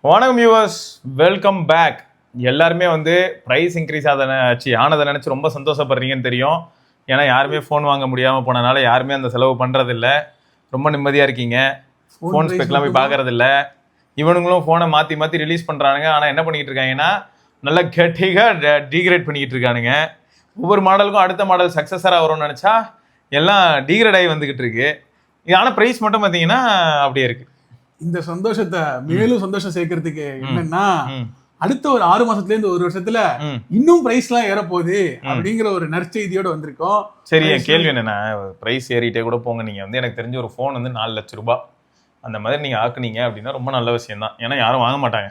வணக்கம் viewers, welcome back. எல்லாருமே வந்து ப்ரைஸ் இன்க்ரீஸ் ஆனதை நினச்சி ரொம்ப சந்தோஷப்படுறீங்கன்னு தெரியும். ஏன்னா யாருமே ஃபோன் வாங்க முடியாமல் போனனால யாருமே அந்த செலவு பண்ணுறதில்ல. ரொம்ப நிம்மதியாக இருக்கீங்க. ஃபோன் ஸ்பெக்லாம் போய் பார்க்கறதில்ல. இவனுங்களும் ஃபோனை மாற்றி மாற்றி ரிலீஸ் பண்ணுறானுங்க. ஆனால் என்ன பண்ணிக்கிட்டு இருக்காங்கன்னா நல்லா கெட்டியாக டீக்ரேட் பண்ணிக்கிட்டு இருக்கானுங்க. ஒவ்வொரு மாடலுக்கும் அடுத்த மாடல் சக்ஸஸராக வரும்னு நினச்சா எல்லாம் டீக்ரேட் ஆகி வந்துக்கிட்டு இருக்கு. ஆனால் ப்ரைஸ் மட்டும் பார்த்தீங்கன்னா அப்படியே இருக்கு. இந்த சந்தோஷத்தை மேலும் சந்தோஷம் சேர்க்கறதுக்கு என்னன்னா, அடுத்த ஒரு 6 மாசத்துல இருந்து 1 வருஷத்துல இன்னும் பிரைஸ் எல்லாம் ஏறப்போகுது அப்படிங்கிற ஒரு நற்செய்தியோட வந்திருக்கோம். சரி, என் கேள்வி என்னன்னா, பிரைஸ் ஏறிட்டே கூட போங்க. நீங்க வந்து எனக்கு தெரிஞ்ச ஒரு போன் வந்து 4 லட்சம் ரூபாய் அந்த மாதிரி நீங்க ஆக்குனீங்க அப்படின்னா ரொம்ப நல்ல விஷயம் தான். ஏன்னா யாரும் வாங்க மாட்டாங்க.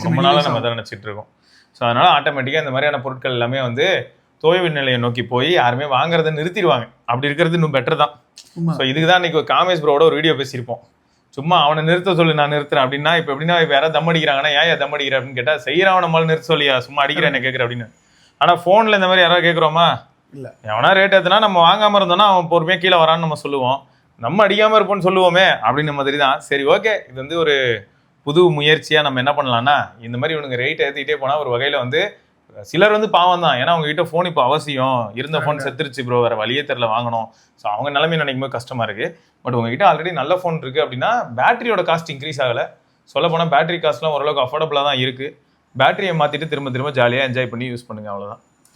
ரொம்ப நாளா நம்ம தான் நினைச்சிட்டு இருக்கோம். ஸோ அதனால ஆட்டோமேட்டிக்கா இந்த மாதிரியான பொருட்கள் எல்லாமே வந்து தோய்வு நிலையை நோக்கி போய் யாருமே வாங்குறதை நிறுத்திடுவாங்க. அப்படி இருக்கிறது இன்னும் பெட்டர் தான். ஸோ இதுக்கு தான் இன்னைக்கு காமேஷ் ப்ரோட ஒரு வீடியோ பேசியிருப்போம். சும்மா அவனை நிறுத்த சொல்லி நான் நிறுத்துறேன் அப்படின்னா, இப்போ எப்படின்னா இப்போ யாராவது தம் அடிக்கிறாங்கன்னா ஏன் தம் அடிக்கிற அப்படின்னு கேட்டால் செய்யறவன நம்மளால நிறுத்த சொல்லியா, சும்மா அடிக்கிறேன் என்ன கேட்குற அப்படின்னு. ஆனால் ஃபோனில் இந்த மாதிரி யாராவது கேட்குறோமா? இல்லை. எவனா ரேட் ஏற்றுனா நம்ம வாங்காமல் இருந்தோம்னா அவன் பொறுமையாக கீழே வரான்னு நம்ம சொல்லுவோம். நம்ம அடிக்காமல் இருப்போம்னு சொல்லுவோமே அப்படின்ற மாதிரி தான். சரி, ஓகே, இது வந்து ஒரு புது முயற்சியாக நம்ம என்ன பண்ணலாம்னா, இந்த மாதிரி இவனுங்க ரேட் ஏற்றிக்கிட்டே போனால் ஒரு வகையில் வந்து சிலர் வந்து பாவம் தான். ஏன்னா அவங்ககிட்ட ஃபோன் இப்போ அவசியம், இருந்த ஃபோன் செத்துருச்சு ப்ரோ, வேறு வழியே தெரில வாங்கணும். ஸோ அவங்க நிலைமை நினைக்கும் போது கஷ்டமாக இருக்குது. பட் உங்ககிட்ட ஆல்ரெடி நல்ல ஃபோன் இருக்குது அப்படின்னா பேட்டரியோட காஸ்ட் இன்க்ரீஸ் ஆகலை. சொல்ல போனால் பேட்டரி காஸ்ட்லாம் ஓரளவுக்கு அஃபோர்டபுளாக தான் இருக்குது. பேட்டரியை மாற்றிட்டு திரும்ப திரும்ப ஜாலியாக என்ஜாய் பண்ணி யூஸ் பண்ணுங்கள்.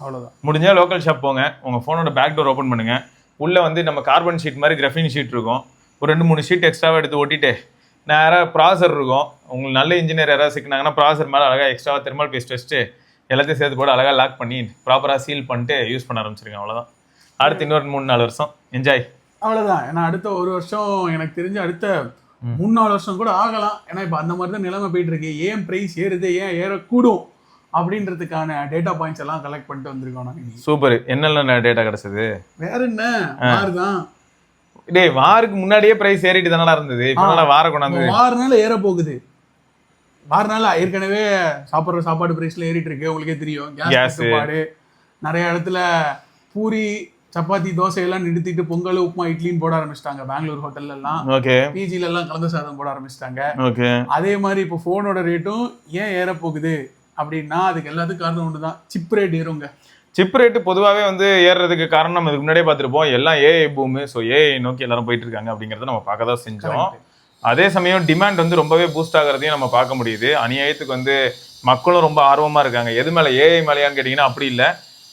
அவ்வளோதான். முடிஞ்சால் லோக்கல் ஷாப் போங்க, உங்கள் ஃபோனோட பேக் டோர் ஓப்பன் பண்ணுங்கள். உள்ளே வந்து நம்ம கார்பன் ஷீட் மாதிரி கிராஃபின் ஷீட் இருக்கும். ஒரு 2-3 ஷீட் எக்ஸ்ட்ராவாக எடுத்து ஒட்டிட்டு நேராக ப்ராசர் இருக்கும். உங்களுக்கு நல்ல இன்ஜினியர் யாராவது சிக்கினாங்கன்னா ப்ராசர் மேலே அழகாக எக்ஸ்ட்ராவாக தெர்மல் பேஸ்ட் வச்சுட்டு எல்லாத்தையும் சேர்த்து போட்டு அழகாக லாக் பண்ணி ப்ராப்பராக சீல் பண்ணிட்டு யூஸ் பண்ண ஆரம்பிச்சிருங்க. அவ்வளோதான். அடுத்து இன்னொரு 3-4 வருஷம் என்ஜாய். அவ்வளோதான். ஏன்னா அடுத்த 1 வருஷம் எனக்கு தெரிஞ்சு அடுத்த 3-4 வருஷம் கூட ஆகலாம். ஏன்னா இப்போ அந்த மாதிரி தான் நிலைமை போயிட்டு இருக்கு. ஏன் ப்ரைஸ் ஏறுது, ஏன் ஏறக்கூடும் அப்படின்றதுக்கான டேட்டா பாயிண்ட்ஸ் எல்லாம் கலெக்ட் பண்ணிட்டு வந்திருக்கோம். நாங்கள் சூப்பர். என்னென்ன டேட்டா கிடைச்சது? வேற என்ன, வாருதான். டே, வாருக்கு முன்னாடியே ப்ரைஸ் ஏறிட்டு தானடா இருந்தது. இப்போ வார கொண்டாந்து 6 நாள் ஏற போகுது. 6 நாள் ஏற்கனவே சாப்பிட்ற சாப்பாடு பிரைஸ்ல ஏறிட்டு இருக்கு. உங்களுக்கே தெரியும். கேஸ் சாப்பாடு நிறைய இடத்துல பூரி சப்பாத்தி தோசை எல்லாம் நிறுத்திட்டு பொங்கல் உப்புமா இட்லின்னு போட ஆரம்பிச்சிட்டாங்க. பெங்களூர் ஹோட்டல்ல எல்லாம், பிஜில எல்லாம் கலந்த சாதம் போட ஆரம்பிச்சிட்டாங்க. அதே மாதிரி இப்போ போனோட ரேட்டும் ஏன் ஏற போகுது அப்படின்னா அதுக்கு எல்லாத்துக்கும் காரணம் ஒண்ணுதான், சிப் ரேட் ஏறுங்க. சிப் ரேட்டு பொதுவாகவே வந்து ஏறுறதுக்கு காரணம் நம்ம இதுக்கு முன்னாடியே பார்த்துருப்போம். எல்லாம் ஏஐ பூமு. ஸோ ஏஐ நோக்கி எல்லாரும் போயிட்டு இருக்காங்க அப்படிங்கிறத நம்ம பார்க்க தான் செஞ்சோம். அதே சமயம் டிமாண்ட் வந்து ரொம்பவே பூஸ்ட் ஆகிறதையும் நம்ம பார்க்க முடியுது. அநியாயத்துக்கு வந்து மக்களும் ரொம்ப ஆர்வமாக இருக்காங்க. எது மேலே, ஏஐ மேலேயான்னு கேட்டிங்கன்னா அப்படி இல்லை.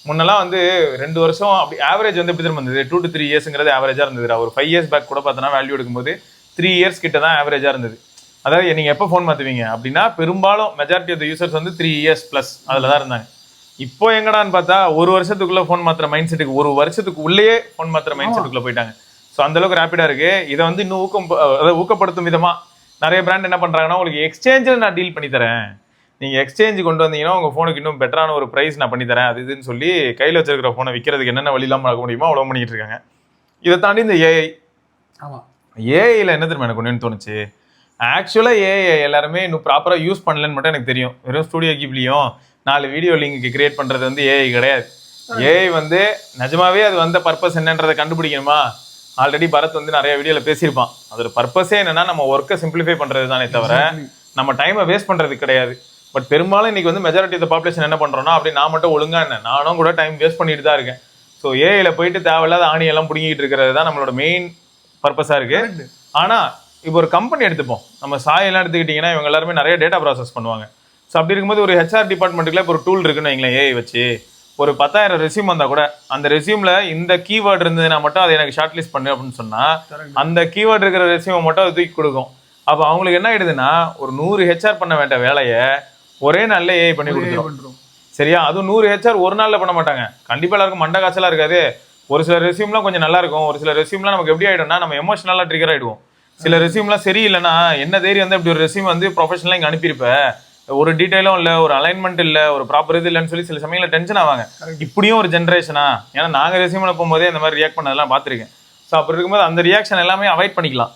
முன்னெல்லாம் வந்து 2 வருஷம் அப்படி ஆவரேஜ் வந்து எப்படி திரும்ப இருந்தது, 2 to 3 இயர்ஸுங்கிறது ஆவரேஜாக இருந்தது. ஒரு 5 இயர்ஸ் பேக் கூட பார்த்தோன்னா வேல்யூ எடுக்கும்போது 3 இயர்ஸ் கிட்ட தான் ஆவரேஜாக இருந்தது. அதாவது நீங்கள் எப்போ ஃபோன் மாற்றுவீங்க அப்படின்னா பெரும்பாலும் மெஜாரிட்டி ஆஃப் த யூசர்ஸ் வந்து 3 இயர்ஸ் ப்ளஸ் அதில் தான் இருந்தாங்க. இப்போ எங்கடான்னு பார்த்தா 1 வருஷத்துக்குள்ளே ஃபோன் மாற்றுற மைண்ட் செட்டுக்கு, 1 வருஷத்துக்கு உள்ளேயே ஃபோன் மாற்றுற மைண்ட் செட்டுக்குள்ளே போயிட்டாங்க. ஸோ அந்தளவுக்கு ரேப்பிடாக இருக்குது. இதை வந்து இன்னும் ஊக்கப்படுத்தும் விதமாக நிறைய பிராண்ட் என்ன பண்ணுறாங்கன்னா, உங்களுக்கு எக்ஸ்சேஞ்சில் நான் டீல் பண்ணி தரேன், நீங்கள் எக்ஸ்சேஞ்சு கொண்டு வந்தீங்கன்னா உங்கள் ஃபோனுக்கு இன்னும் பெட்டரான ஒரு ப்ரைஸ் நான் பண்ணித்தரேன், அது இதுன்னு சொல்லி கையில் வச்சிருக்கிற ஃபோனை விற்கிறதுக்கு என்னென்ன வழியெல்லாம் பார்க்க முடியுமோ அவ்வளோ பண்ணிக்கிட்டு இருக்காங்க. இதை தாண்டி இந்த ஏஐ. ஆமாம், ஏஐயில் என்ன தெரியுமா எனக்கு ஒன்றுன்னு தோணுச்சு. ஆக்சுவலாக ஏஐ எல்லாருமே இன்னும் ப்ராப்பராக யூஸ் பண்ணலன்னு மட்டும் எனக்கு தெரியும். வெறும் ஸ்டூடியோ கிப்லையும் 4 வீடியோ லிங்க்கு கிரியேட் பண்ணுறது வந்து ஏஐ கிடையாது. ஏஐ வந்து நிஜமாவே அது வந்த பர்பஸ் என்னன்றதை கண்டுபிடிக்கணுமா? ஆல்ரெடி பரத் வந்து நிறைய வீடியோவில் பேசியிருப்பான். அதோட பர்பஸே என்னன்னா நம்ம ஒர்க்கை சிம்பிளிஃபை பண்ணுறது தானே தவிர நம்ம டைமை வேஸ்ட் பண்ணுறது கிடையாது. பட் பெரும்பாலும் இன்னைக்கு வந்து மெஜாரிட்டி ஆஃப் த பாப்புலேஷன் என்ன பண்ணுறோன்னா, அப்படி நான் மட்டும் ஒழுங்கா என்ன, நானும் கூட டைம் வேஸ்ட் பண்ணிட்டு தான் இருக்கேன். ஸோ ஏஐல போயிட்டு தேவையில்லாத ஆணியெல்லாம் பிடிங்கிட்டு இருக்கிறது தான் நம்மளோட மெயின் பர்பஸாக இருக்கு. ஆனால் இப்போ ஒரு கம்பெனி எடுத்துப்போம், நம்ம சாயெல்லாம் எடுத்துக்கிட்டிங்கன்னா இவங்க எல்லாருமே நிறைய டேட்டா ப்ராசஸ் பண்ணுவாங்க. ஸோ அப்படி இருக்கும்போது ஒரு ஹெச்ஆர் டிபார்ட்மெண்ட்டுக்குள்ள இப்போ ஒரு டூல் இருக்குன்னு வைங்களேன், ஏஐ வச்சு ஒரு 10,000 ரெஸ்யூம் வந்தால் கூட அந்த ரெஸ்யூமில் இந்த கீவேர்டு இருந்ததுன்னா மட்டும் அதை எனக்கு ஷார்ட் லிஸ்ட் பண்ணு அப்படின்னு சொன்னால் அந்த கீவேர்டு இருக்கிற ரெஸ்யூமை மட்டும் அது தூக்கி கொடுக்கும். அப்போ அவங்களுக்கு என்ன ஆயிடுதுன்னா, ஒரு 100 ஹெச்ஆர் பண்ண வேண்டிய வேலையை ஒரே நாள்ல ஏஐ பண்ணி கொடுத்துரும். சரியா? அதுவும் 100 ஹெச்ஆர் ஒரு நாள்ல பண்ண மாட்டாங்க. கண்டிப்பா எல்லாருக்கும் மண்டை காய்ச்சலா இருக்காது. ஒரு சில ரெஸ்யூம்லாம் கொஞ்சம் நல்லா இருக்கும். ஒரு சில ரெஸ்யூம்லாம் நமக்கு எப்படி ஆயிடும்னா, நம்ம எமோஷனலா ட்ரிகர் ஆயிடுவோம். சில ரெஸ்யூம்லாம் சரியில்லைன்னா, என்ன தைரியம் வந்து இப்படி ஒரு ரெஸ்யூம் வந்து ப்ரொஃபஷனலா இங்க அனுப்பியிருப்ப, ஒரு டீடைலும் இல்லை, ஒரு அலைன்மெண்ட் இல்லை, ஒரு ப்ராப்பர் இது இல்லைன்னு சொல்லி சில சமயங்களில் டென்ஷன் ஆவாங்க. இப்படியும் ஒரு ஜென்ரேஷனா? ஏன்னா நாங்கள் ரெஸ்யூம் அனுப்பும் போதே இந்த மாதிரி ரியாக்ட் பண்ணதெல்லாம் பார்த்துருக்கேன். ஸோ அப்படி இருக்கும்போது அந்த ரியாக்ஷன் எல்லாமே அவாய்ட் பண்ணிக்கலாம்.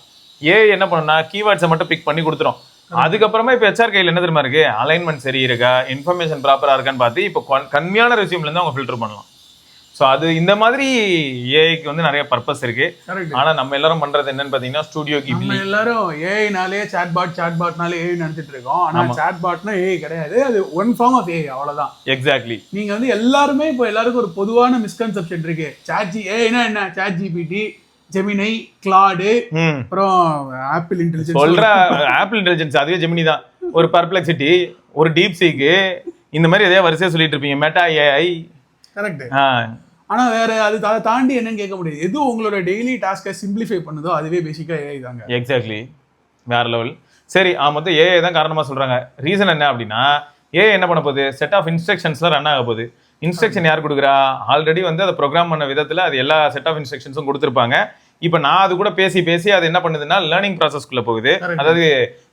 ஏஐ என்ன பண்ணுன்னா, கீவேர்ட்ஸை மட்டும் பிக் பண்ணி கொடுத்துரும். அதுக்கப்புறமா இப்போ ஹெச்ஆர் கையில் என்ன தெரியுமா இருக்கு, அலைன்மெண்ட் சரி இருக்கா, இன்ஃபர்மேஷன் ப்ராப்பராக இருக்கான்னு பார்த்து இப்போ கம்மியான ரெஸ்யூம்லேருந்து அவங்க ஃபில்டர் பண்ணலாம். ஸோ அது இந்த மாதிரி ஏஐக்கு வந்து நிறைய பர்பஸ் இருக்கு. கரெக்ட். ஆனா நம்ம எல்லாரும் பண்றது என்னன்னு பாத்தீங்கன்னா ஸ்டூடியோ கிப்லி. நம்ம எல்லாரும் ஏஐனாலே சாட்பாட்னாலே ஏஐ நடத்திட்டு இருக்கோம். ஆனா சாட்பாட்னா ஏஐ கிடையாது, அது ஒன் ஃபார்ம் ஆஃப் ஏஐ, அவ்வளவுதான். எக்ஸாக்ட்லி. நீங்க வந்து எல்லாருமே இப்போ எல்லாருக்கும் ஒரு பொதுவான மிஸ்கன்செப்ஷன் இருக்கு. ஏஐனா என்ன, சாட் ஜிபிடி, ஜெமினை, கிளாடு, அப்புறம் ஆப்பிள் இன்டெலிஜென்ஸ். சொல்ற ஆப்பிள் இன்டெலிஜென்ஸ் அதுவே ஜெமினி தான். ஒரு பர்ப்ளெக்சிட்டி, ஒரு டீப் சீக்கு, இந்த மாதிரி எதையா வரிசையா சொல்லிட்டு இருப்பீங்க. Meta AI. கரெக்ட். ஆனா வேற அது அதை தாண்டி என்னன்னு கேட்க முடியாது. எது உங்களோட டெய்லி டாஸ்கை சிம்பிளிஃபை பண்ணுதோ அதுவே பேசிக்கா ஏஐ தாங்க. எக்ஸாக்ட்லி, வேற லெவல். சரி, மொத்தம் ஏஐ தான் காரணமா சொல்றாங்க. ரீசன் என்ன அப்படின்னா, ஏஐ என்ன பண்ண போகுது, செட் ஆஃப் இன்ஸ்ட்ரக்ஷன்ஸ்ல ரன் ஆக போகுது. இன்ஸ்ட்ரக்ஷன் யார் கொடுக்குறா, ஆல்ரெடி வந்து அதை ப்ரோக்ராம் பண்ண விதத்துல அது எல்லா செட் ஆஃப் இன்ஸ்ட்ரக்ஷன்ஸும் கொடுத்துருப்பாங்க. இப்போ நான் அது கூட பேசி அது என்ன பண்ணுதுன்னா லேர்னிங் ப்ராசஸ்க்குள்ள போகுது. அதாவது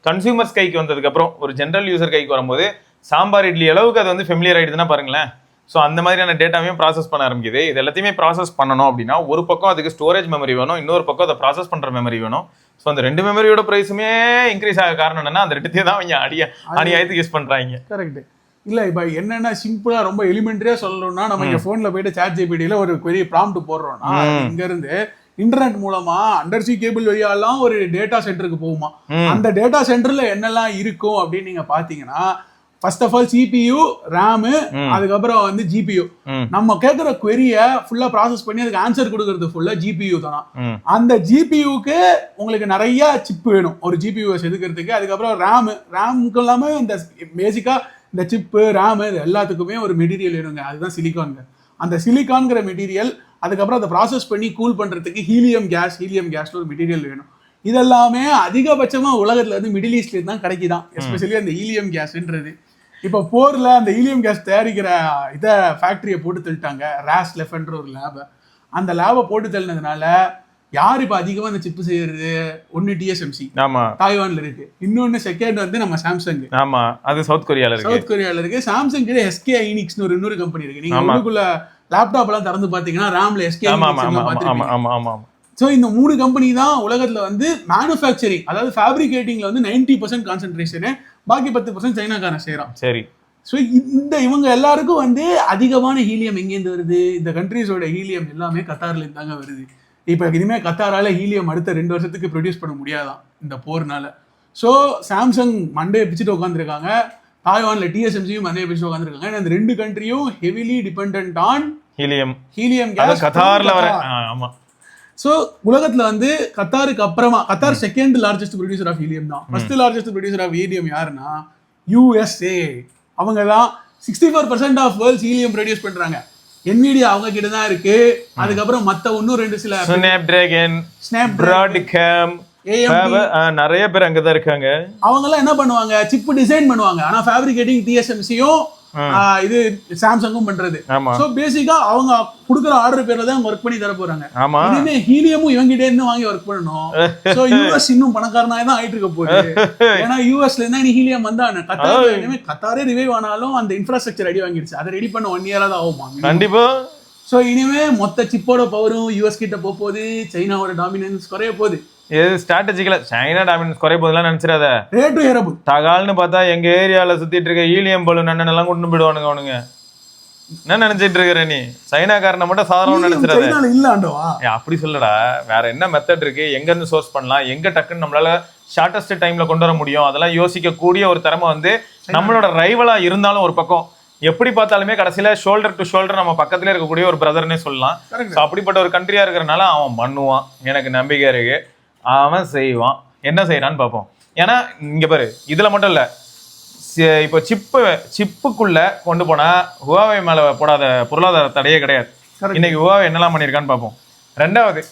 கன்சியூமர்ஸ் கைக்கு வந்ததுக்கு அப்புறம் ஒரு ஜென்ரல் யூசர் கைக்கு வரும்போது சாம்பார் இட்லி அளவுக்கு அது வந்து ஃபெமிலியர் ஆயிடுதுன்னா பாருங்களேன். ஸோ அந்த மாதிரியான டேட்டாவையும் ப்ராசஸ் பண்ண ஆரம்பிக்குது. இது எல்லாத்தையுமே ப்ராசஸ் பண்ணணும் அப்படின்னா ஒரு பக்கம் அதுக்கு ஸ்டோரேஜ் மெமரி வேணும், இன்னொரு பக்கம் அதை ப்ராசஸ் பண்ற மெமரி வேணும். ஸோ அந்த ரெண்டு மெமரியோட ப்ரைஸுமே இன்க்ரீஸ் ஆக காரணம் என்னன்னா அந்த ரெண்டுத்தையும் தான் அவங்க அநியாயத்துக்கு யூஸ் பண்றாங்க. கரெக்ட். இல்ல இப்ப என்னன்னா சிம்பிளா ரொம்ப எலிமெண்டரியா சொல்லணும்னா, நம்ம இங்க போன்ல போயிட்டு சாட் ஜிபிடில ஒரு பெரிய ப்ராம்ப்ட் போடுறோம்னா இங்க இருந்து இன்டர்நெட் மூலமா அண்டர்சி கேபிள் வழியாலாம் ஒரு டேட்டா சென்டருக்கு போகுமா. அந்த டேட்டா சென்டர்ல என்னெல்லாம் இருக்கும் அப்படின்னு நீங்க பாத்தீங்கன்னா, first of all CPU, RAM, அதுக்கப்புறம் வந்து ஜிபியு. நம்ம கேட்கிற குவெரிய ஃபுல்லா ப்ராசஸ் பண்ணி அதுக்கு ஆன்சர் கொடுக்கறது ஃபுல்லா ஜிபியு தான். அந்த ஜிபியுக்கு உங்களுக்கு நிறைய சிப் வேணும் ஒரு ஜிபியூ செதுக்கிறதுக்கு. அதுக்கப்புறம் ரேமுக்கு இல்லாம இந்த பேசிக்கா இந்த சிப்பு, ரேம் இது எல்லாத்துக்குமே ஒரு மெட்டீரியல் வேணுங்க. அதுதான் சிலிகான்ங்க. அந்த சிலிகான்ங்கிற மெட்டீரியல், அதுக்கப்புறம் அதை ப்ராசஸ் பண்ணி கூல் பண்றதுக்கு ஹீலியம் கேஸ்னு ஒரு மெட்டீரியல் வேணும். இதெல்லாமே அதிகபட்சமா உலகத்துல இருந்து மிடில் ஈஸ்ட்ல தான் கிடைக்குதான், எஸ்பெஷலி அந்த ஹீலியம் கேஸ்ன்றது. இப்போ போர்ல அந்த ஹீலியம் கேஸ் தயாரிக்கிற இதை ஃபேக்டரியை போட்டு தள்ளிட்டாங்க, ராஸ் லெஃப்ன்ற ஒரு லேபை. அந்த லேபை போட்டு தள்ளினதுனால யார் இப்போ அதிகமா அந்த சிப்பு செய்யறது, ஒன்னு டிஎஸ்எம்சி தாய்வான்ல இருக்கு, இன்னொன்னு செகண்ட் வந்து நம்ம சாம்சங், அது சவுத் கொரியால இருக்கு. சாம்சங் கிட்ட எஸ்கே ஐனிக்ஸ்னு ஒரு இன்னொரு கம்பெனி இருக்கு. நீங்க உள்ளுக்குள்ள லேப்டாப் எல்லாம் திறந்து பாத்தீங்கன்னா ரேம்ல எஸ்கே ஐனிக்ஸ். ஸோ இந்த 3 கம்பெனி தான் உலகத்துல வந்து மேனுஃபேக்சரிங், அதாவது ஃபேப்ரிகேட்டிங்ல வந்து 90% கான்சென்ட்ரேஷனு, பாக்கி 10% சைனாக்காரன் செய்யறான். சரி. ஸோ இவங்க எல்லாருக்கும் வந்து அதிகமான ஹீலியம் எங்கேருந்து வருது, இந்த கண்ட்ரீஸோட ஹீலியம் எல்லாமே கத்தார்ல இருந்தாங்க வருது. இப்போ இனிமே கத்தாரால ஹீலியம் அடுத்த 2 வருஷத்துக்கு ப்ரொடியூஸ் பண்ண முடியாதான் இந்த போர்னால. ஸோ சாம்சங் மண்டே பிச்சுட்டு உட்காந்துருக்காங்க, தாய்வான்ல டிஎஸ்எம்சியும் மண்டே பிச்சுட்டு உட்காந்துருக்காங்க. இந்த 2 கண்ட்ரியும் heavily dependent on helium gas கத்தார்ல வர. ஆமா. ஸோ உலகத்துல வந்து கத்தாருக்கு அப்புறமா, Qatar second largest producer of helium தான். First largest producer of helium யாருன்னா யூஎஸ்ஏ. அவங்க தான் 64% ஆஃப் வேர்ல்ட்ஸ் ஹீலியம் ப்ரொடியூஸ் பண்றாங்க. NVIDIA அவங்க கிட்ட தான் இருக்கு. அதுக்கப்புறம் மத்த இன்னும் 2 சில ஸ்னாப்டிராகன், நிறைய பேர் அங்கதான் இருக்காங்க. அவங்க எல்லாம் என்ன பண்ணுவாங்க, சிப் டிசைன் பண்ணுவாங்க. ஆனா ஃபேப்ரிகேட்டிங் டிஎஸ்எம்சியும் இது சாம்சங்கும் பண்றது. சோ பேசிக்கா அவங்க குடுக்குற ஆர்டர் பேர்ல தான் ஒர்க் பண்ணி தர போறாங்க. இனிமே ஹீலியமும் இவங்கிட்டே இருந்து வாங்கி ஒர்க் பண்ணணும். சோ யூஎஸ் இன்னும் பணக்காரனாக தான் ஆயிட்டு இருக்க போகுது. ஏன்னா யூஎஸ்ல இருந்தா நீ ஹீலியம் வந்தா கத்தாரே ரிவைவ் ஆனாலும் அந்த இன்ஃப்ராஸ்ட்ரக்சர் ரெடி வாங்கிடுச்சு. அதை ரெடி பண்ண 1 இயரா தான் ஆகுமா கண்டிப்பா. சோ இனிமே மொத்த சிப்போட பவரும் யூஎஸ் கிட்ட போகுது, சைனாவோட டாமினன்ஸ் குறைய போகுது. ஸ்ட்ராட்டஜிக்கலா சைனா டாமினன்ஸ் குறைய போதெல்லாம் நினைச்சிடாத, ரேட்டு ஏறப்போகுது. தகால்னு பார்த்தா எங்க ஏரியால சுத்திட்டு இருக்க ஹீலியம் பலூன் அண்ணன் எல்லாம் கொண்டு போயிடுவானுங்க அவனுங்க. என்ன நினைச்சிட்டு இருக்கிற நீ, சைனாக்காரனை மட்டும் சாதாரண நினைச்சிடாத. இல்ல அப்படி சொல்லடா, வேற என்ன மெத்தட் இருக்கு, எங்க இருந்து சோர்ஸ் பண்ணலாம், எங்க டக்குன்னு நம்மளால ஷார்டஸ்ட் டைம்ல கொண்டு வர முடியும், அதெல்லாம் யோசிக்க கூடிய ஒரு திறமை வந்து நம்மளோட ரைவலா இருந்தாலும் ஒரு பக்கம் எப்படி பார்த்தாலுமே கடைசியில ஷோல்டர் டு ஷோல்டர் நம்ம பக்கத்துல இருக்கக்கூடிய ஒரு பிரதர்னே சொல்லலாம். அப்படிப்பட்ட ஒரு கண்ட்ரியா இருக்கிறனால அவன் பண்ணுவான், எனக்கு நம்பிக்கை இருக்கு. அவன் செய்வான், என்ன செய்யறான்னு பார்ப்போம். ஏன்னா இங்க பாரு, இதுல மட்டும் இல்ல, இப்போ சிப்புக்குள்ள கொண்டு போனா ஹுவாவே மேல போடாத பொருளாதார தடையே கிடையாது. இன்னைக்கு ஹுவாவே என்னெல்லாம் பண்ணியிருக்கான்னு பார்ப்போம். 2வது,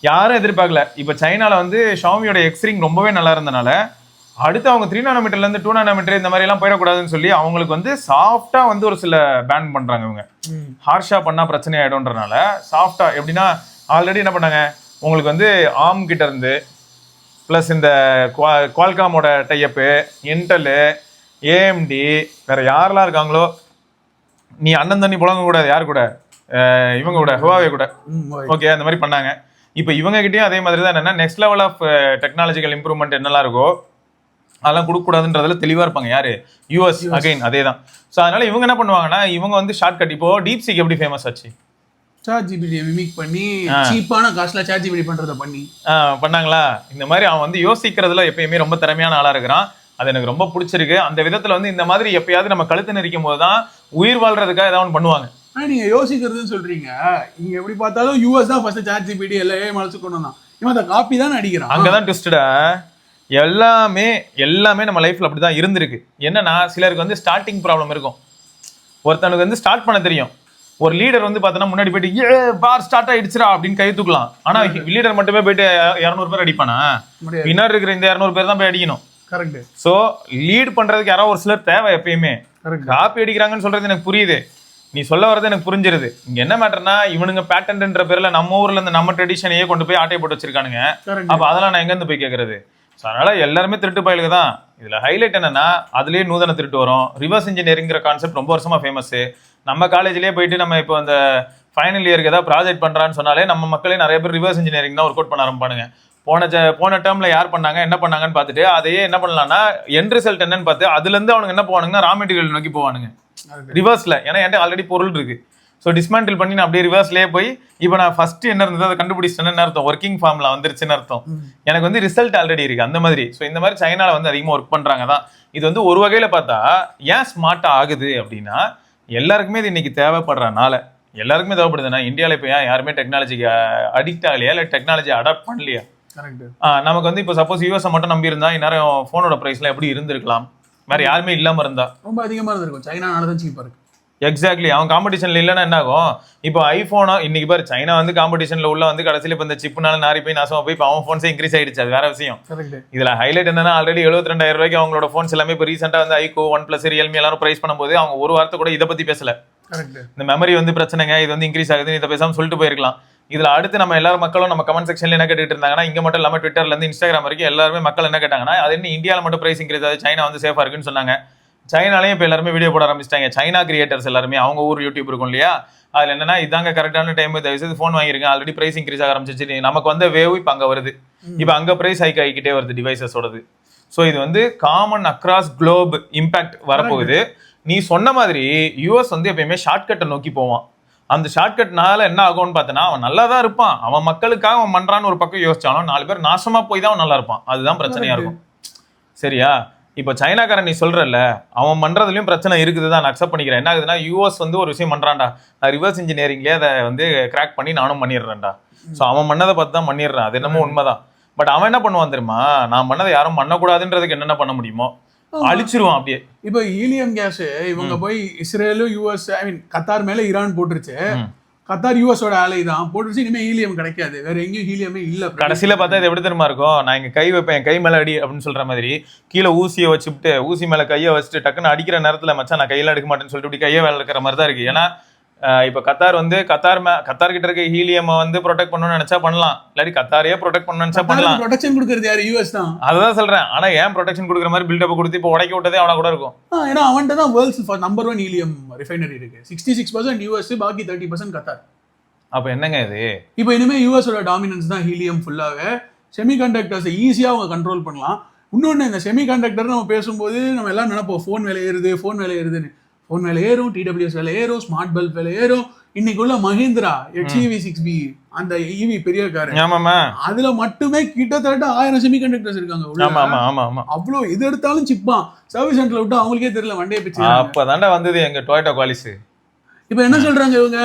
யாரும் எதிர்பார்க்கல, இப்போ சைனால வந்து ஷாமியோட எக்ஸ்ரிங் ரொம்பவே நல்லா இருந்தனால அடுத்து அவங்க 3 நானோமீட்டர்ல இருந்து 2 நானோமீட்டர் இந்த மாதிரி எல்லாம் போயிடக்கூடாதுன்னு சொல்லி அவங்களுக்கு வந்து சாஃப்டா வந்து ஒரு சில பேன் பண்றாங்க. இவங்க ஹார்ஷா பண்ணா பிரச்சனை ஆயிடும்ன்றனால சாஃப்டா, எப்படின்னா ஆல்ரெடி என்ன பண்ணாங்க, உங்களுக்கு வந்து ஆர்ம் கிட்ட இருந்து பிளஸ் இந்த குவால்காமோட டைப்பு, இன்டெல், ஏஎம்டி, வேற யாரெல்லாம் இருக்காங்களோ, நீ அண்ணன் தண்ணி புழங்க கூடாது யாரு கூட, இவங்க கூட ஹுவாவே கூட, ஓகே, அந்த மாதிரி பண்ணாங்க. இப்போ இவங்க கிட்டயும் அதே மாதிரி தான், என்னன்னா next level of technological improvement என்னெல்லாம் இருக்கோ அதெல்லாம் கொடுக்கக்கூடாதுன்றதுல தெளிவா இருப்பாங்க. யாரு, யூஎஸ் அகைன் அதே தான். ஸோ அதனால இவங்க என்ன பண்ணுவாங்கன்னா, இவங்க வந்து ஷார்ட் கட், இப்போ டீப் சீக் எப்படி ஃபேமஸ் ஆச்சு, சாட் ஜிபிடியை மிமிக் பண்ணி சீப்பான காஸ்ட்ல சாட் ஜிபிடி பண்றத பண்ணி பண்ணாங்களா. இந்த மாதிரி அவன் வந்து யோசிக்கிறதுல எப்பயுமே ரொம்ப திறமையான ஆளா இருக்கிறான். அது எனக்கு ரொம்ப பிடிச்சிருக்கு. அந்த விதத்துல வந்து இந்த மாதிரி எப்பயாவது நம்ம கழுத்து நெரிக்கும் போதுதான் உயிர் வாழ்றதுக்காக ஏதாவது ஒன்று பண்ணுவாங்க. நீங்க யோசிக்கிறதுன்னு சொல்றீங்க, இங்க எப்படி பார்த்தாலும் யூஎஸ் தான் ஃபர்ஸ்ட் சாட் ஜிபிடி எல்லாம் மலைச்சு கொண்டு வந்தான். இவன் அந்த காப்பி தான் அடிக்கிறான். அங்கதான் ட்விஸ்டடா. எல்லாமே நம்ம லைஃப்ல அப்படிதான் இருந்திருக்கு. என்னன்னா சிலருக்கு வந்து ஸ்டார்டிங் ப்ராப்ளம் இருக்கும். ஒருத்தனுக்கு வந்து ஸ்டார்ட் பண்ண தெரியும். ஒரு லீடர் வந்து பார்த்தோன்னா முன்னாடி போயிட்டு பார் ஸ்டார்ட் ஆயிடுச்சுரா அப்படின்னு கை தூக்கலாம். ஆனா லீடர் மட்டுமே போயிட்டு 200 பேர் அடிப்பானா? பின்னாடி இருக்கிற இந்த 200 பேர் தான் போய் அடிக்கணும். கரெக்ட். சோ லீட் பண்றதுக்கு யாராவது ஒரு சிலர் தேவை எப்பயுமே. காப்பி அடிக்கிறாங்கன்னு சொல்றது எனக்கு புரியுது, நீ சொல்ல வரது எனக்கு புரிஞ்சிருது. இங்க என்ன மேட்டர்னா இவனுங்க பேட்டன்ட்ன்ற பேர்ல நம்ம ஊர்ல இருந்து நம்ம ட்ரெடிஷனையே கொண்டு போய் ஆட்டை போட்டு வச்சிருக்கானுங்க. அப்ப அதெல்லாம் நான் எங்க இருந்து போய் கேட்கறது? அதனால எல்லாருமே திருட்டு பயலுக்கு தான். இதுல ஹைலைட் என்னன்னா அதுலயே நூதன திருட்டு வரும். ரிவர்ஸ் இன்ஜினியரிங்கிற கான்செப்ட் ரொம்ப வருஷமா ஃபேமஸ். நம்ம காலேஜ்லயே போயிட்டு நம்ம இப்போ அந்த ஃபைனல் இயருக்கு ஏதாவது ப்ராஜெக்ட் பண்றான்னு சொன்னாலே நம்ம மக்களே நிறைய பேர் ரிவர்ஸ் இன்ஜினியரிங் தான் ஒர்க் அவுட் பண்ண ஆரம்பிப்பானுங்க. போன டேர்ம்ல யார் பண்ணாங்க என்ன பண்ணாங்கன்னு பார்த்துட்டு அதையே என்ன பண்ணலாம்னா எண்ட் ரிசல்ட் என்னன்னு பார்த்து அதுல இருந்து அவனுக்கு என்ன போவானுங்கன்னா ரா மெட்டீரியல் நோக்கி போவானுங்க ரிவர்ஸ்ல. ஏன்னா என்கிட்ட ஆல்ரெடி பொருள் இருக்கு. ஸோ டிஸ்மேண்டில் பண்ணி நான் அப்படியே ரிவர்ஸ்லேயே போய் இப்போ நான் ஃபர்ஸ்ட் என்ன இருந்தது அதை கண்டுபிடிச்சிட்டேன்னு அர்த்தம். ஒர்க்கிங் ஃபார்ம்ல வந்துருச்சுன்னு அர்த்தம். எனக்கு வந்து ரிசல்ட் ஆல்ரெடி இருக்கு அந்த மாதிரி. ஸோ இந்த மாதிரி சைனால வந்து அதிகமாக ஒர்க் பண்றாங்க தான். இது வந்து ஒரு வகையில பார்த்தா ஏன் ஸ்மார்ட்டா ஆகுது அப்படின்னா எல்லாருக்குமே இது இன்னைக்கு தேவைப்படுறனால. எல்லாருக்குமே தேவைப்படுதுன்னா இந்தியாவில் இப்போ ஏன் யாருமே டெக்னாலஜிக்கு அடிக்ட் ஆகலையா இல்லை டெக்னாலஜி அடாப்ட் பண்ணலையா? நமக்கு வந்து இப்போ சப்போஸ் யூஎஸ் மட்டும் நம்பி இருந்தா இந்நேரம் போனோட பிரைஸ்லாம் எப்படி இருந்திருக்கலாம்? வேற யாருமே இல்லாம இருந்தா ரொம்ப அதிகமா இருந்திருக்கும். சைனானால தான் சீப்பா இருக்கு. எக்ஸாக்ட்லி. அவன் காம்படிஷன்ல இல்லைன்னா என்ன ஆகும்? இப்போ ஐபோனா இன்னைக்கு பாரு சைனா வந்து காம்படிஷன்ல உள்ள வந்து கடைசியில இப்போ இந்த சிப்னால நாரி போய் நாசமா போய் இப்போ அவன் போன்ஸே இன்க்ரீஸ் ஆயிடுச்சு. அது வேற விஷயம். இதுல ஹைலைட் என்னன்னா ஆல்ரெடி 72,000 ரூபாய்க்கு அவங்களோட போன்ஸ் எல்லாமே இப்போ ரீசெண்டா வந்து ஐகோ OnePlus ரியல்மி எல்லாரும் பிரைஸ் பண்ணும்போது அவங்க ஒரு வார்த்தை கூட இதை பத்தி பேசல. இந்த மெமரி வந்து பிரச்சனைங்க, இது வந்து இன்க்ரீஸ் ஆகுதுன்னு இதை பேசாம சொல்லிட்டு போயிருக்கலாம். இதுல அடுத்து நம்ம எல்லாரும் மக்களும் நம்ம கமெண்ட் செக்ஷன்ல என்ன கேட்டுட்டு இருந்தாங்கன்னா இங்க மட்டும் இல்லாம ட்விட்டர்ல இருந்து இன்ஸ்டாகிராம் வரைக்கும் எல்லாருமே மக்கள் என்ன கேட்டாங்கன்னா அது என்ன இந்தியாவில் மட்டும் பிரைஸ் இன்க்ரீஸ் ஆகுது, சைனா வந்து சேஃபா இருக்குன்னு சொன்னாங்க. சைனாலையும் இப்போ எல்லாருமே வீடியோ போட ஆரம்பிச்சிட்டாங்க. சைனா கிரியேட்டர்ஸ் எல்லாருமே அவங்க ஊர் யூடியூப் இருக்கும் இல்லையா, அதுல என்னன்னா இதாங்க கரெக்டான டைம், தயவுசெய்து ஃபோன் வாங்கிருங்க, ஆல்ரெடி பிரைஸ் இன்க்ரீஸ் ஆக ஆரம்பிச்சிச்சு. நமக்கு வந்து வேவ் இப்போ அங்க வருது, இப்போ அங்க பிரைஸ் ஹைக் ஆகிக்கிட்டே வருது டிவைசஸோடது. ஸோ இது வந்து காமன் அக்ராஸ் குளோப் இம்பாக்ட் வரப்போகுது. நீ சொன்ன மாதிரி யூஎஸ் வந்து எப்பயுமே ஷார்ட்கட்டை நோக்கி போவான். அந்த ஷார்ட்கட்னால என்ன ஆகும்னு பார்த்தனா அவன் நல்லா தான் இருப்பான். அவன் மக்களுக்காக அவன் பண்றான்னு ஒரு பக்கம் யோசிச்சாலும் 4 பேர் நாசமா போய் தான் அவன் நல்லா இருப்பான். அதுதான் பிரச்சனையா இருக்கும். சரியா? இப்போ சைனாக்காரன் நீ சொல்றல அவன் பண்றதுலயும் பிரச்சனை இருக்குது தான், நான் அக்செப்ட் பண்ணிக்கிறேன். என்ன ஆகுதுன்னா யூஎஸ் வந்து ஒரு விஷயம் பண்றான்டா, நான் ரிவர்ஸ் இன்ஜினியரிங்லேயே அதை வந்து கிராக் பண்ணி நானும் பண்ணிடுறேன்டா. ஸோ அவன் பண்ணதை பார்த்து தான் பண்ணிடுறான். அது என்னமோ உண்மைதான். பட் அவன் என்ன பண்ணுவான் தெரியுமா? நான் பண்ணதை யாரும் பண்ணக்கூடாதுன்றதுக்கு என்னென்ன பண்ண முடியுமோ அழிச்சிருவான் அப்படியே. இப்போ ஹீலியம் கேஸ் இவங்க போய் இஸ்ரேலும் யூஎஸ் ஐ மீன் கத்தார் மேல ஈரான் போட்டுருச்சு. கத்தார் யூஎஸோட ஆலை தான் போட்டுருச்சு. இனிமே ஹீலியம் கிடைக்காது, வேற எங்கேயும் ஹீலியமே இல்ல. கடைசியில பார்த்தா இது எப்படி தெரியுமா இருக்கும்? நான் இங்க கை வைப்பேன், கை மேல அடி அப்படின்னு சொல்ற மாதிரி கீழே ஊசியை வச்சுட்டு ஊசி மேல கையை வச்சுட்டு டக்குன்னு அடிக்கிற நேரத்துல மச்சான் நான் கையில எடுக்க மாட்டேன்னு சொல்லிட்டு இப்படி கையை வேலை இருக்கிற மாதிரி தான் இருக்கு. ஏன்னா இப்ப கத்தார் வந்து கத்தார் கிட்ட இருக்க ஹீலியம் வந்து ப்ரொடெக்ட் பண்ணணும்னு நினைச்சா பண்ணலாம், இல்லாட்டி கத்தாரையே ப்ரொடெக்ட் பண்ணணும்னு நினைச்சா பண்ணலாம். ப்ரொடெக்ஷன் கொடுக்கறது யாரு? யூஎஸ் தான். அதான் சொல்றேன். ஆனா ஏன் ப்ரொடெக்ஷன் கொடுக்குற மாதிரி பில்டப் கொடுத்து இப்போ உடைக்க விட்டதே அவனா கூட இருக்கும். ஏன்னா அவன்கிட்ட தான் வேர்ல்ட்ஸ் நம்பர் 1 ஹீலியம் ரிஃபைனரி இருக்கு. 66% யூஎஸ், பாக்கி 30% கத்தார். அப்ப என்னங்க இது? இப்போ இனிமே யூஎஸோட டாமினன்ஸ் தான் ஹீலியம் ஃபுல்லாவே. செமிகண்டக்டர்ஸ் ஈஸியா அவங்க கண்ட்ரோல் பண்ணலாம். இன்னொன்னு இந்த செமிகண்டக்டர் நம்ம பேசும்போது நம்ம எல்லாம் நினைப்போம் ஃபோன் விலை ஏறுது, ஃபோன் விலை ஏறுதுன்னு. ஃபோன் விலை ஏறும், டிடபிள்யூஎஸ் விலை ஏறும், ஸ்மார்ட் பல்ப் விலை ஏறும். இன்னைக்கு உள்ள மஹிந்திரா XEV6B அந்த EV பெரிய கார், அதுல மட்டுமே கிட்டத்தட்ட 1000 செமிகண்டக்டர்ஸ் இருக்காங்க. அவ்வளோ இது எடுத்தாலும் சிப்பான். சர்வீஸ் சென்டர்ல விட்டு அவங்களுக்கே தெரியல வண்டியை பிச்சு. அப்பதாண்டா வந்தது எங்க டொயோட்டா குவாலிஸ். இப்ப என்ன சொல்றாங்க இவங்க?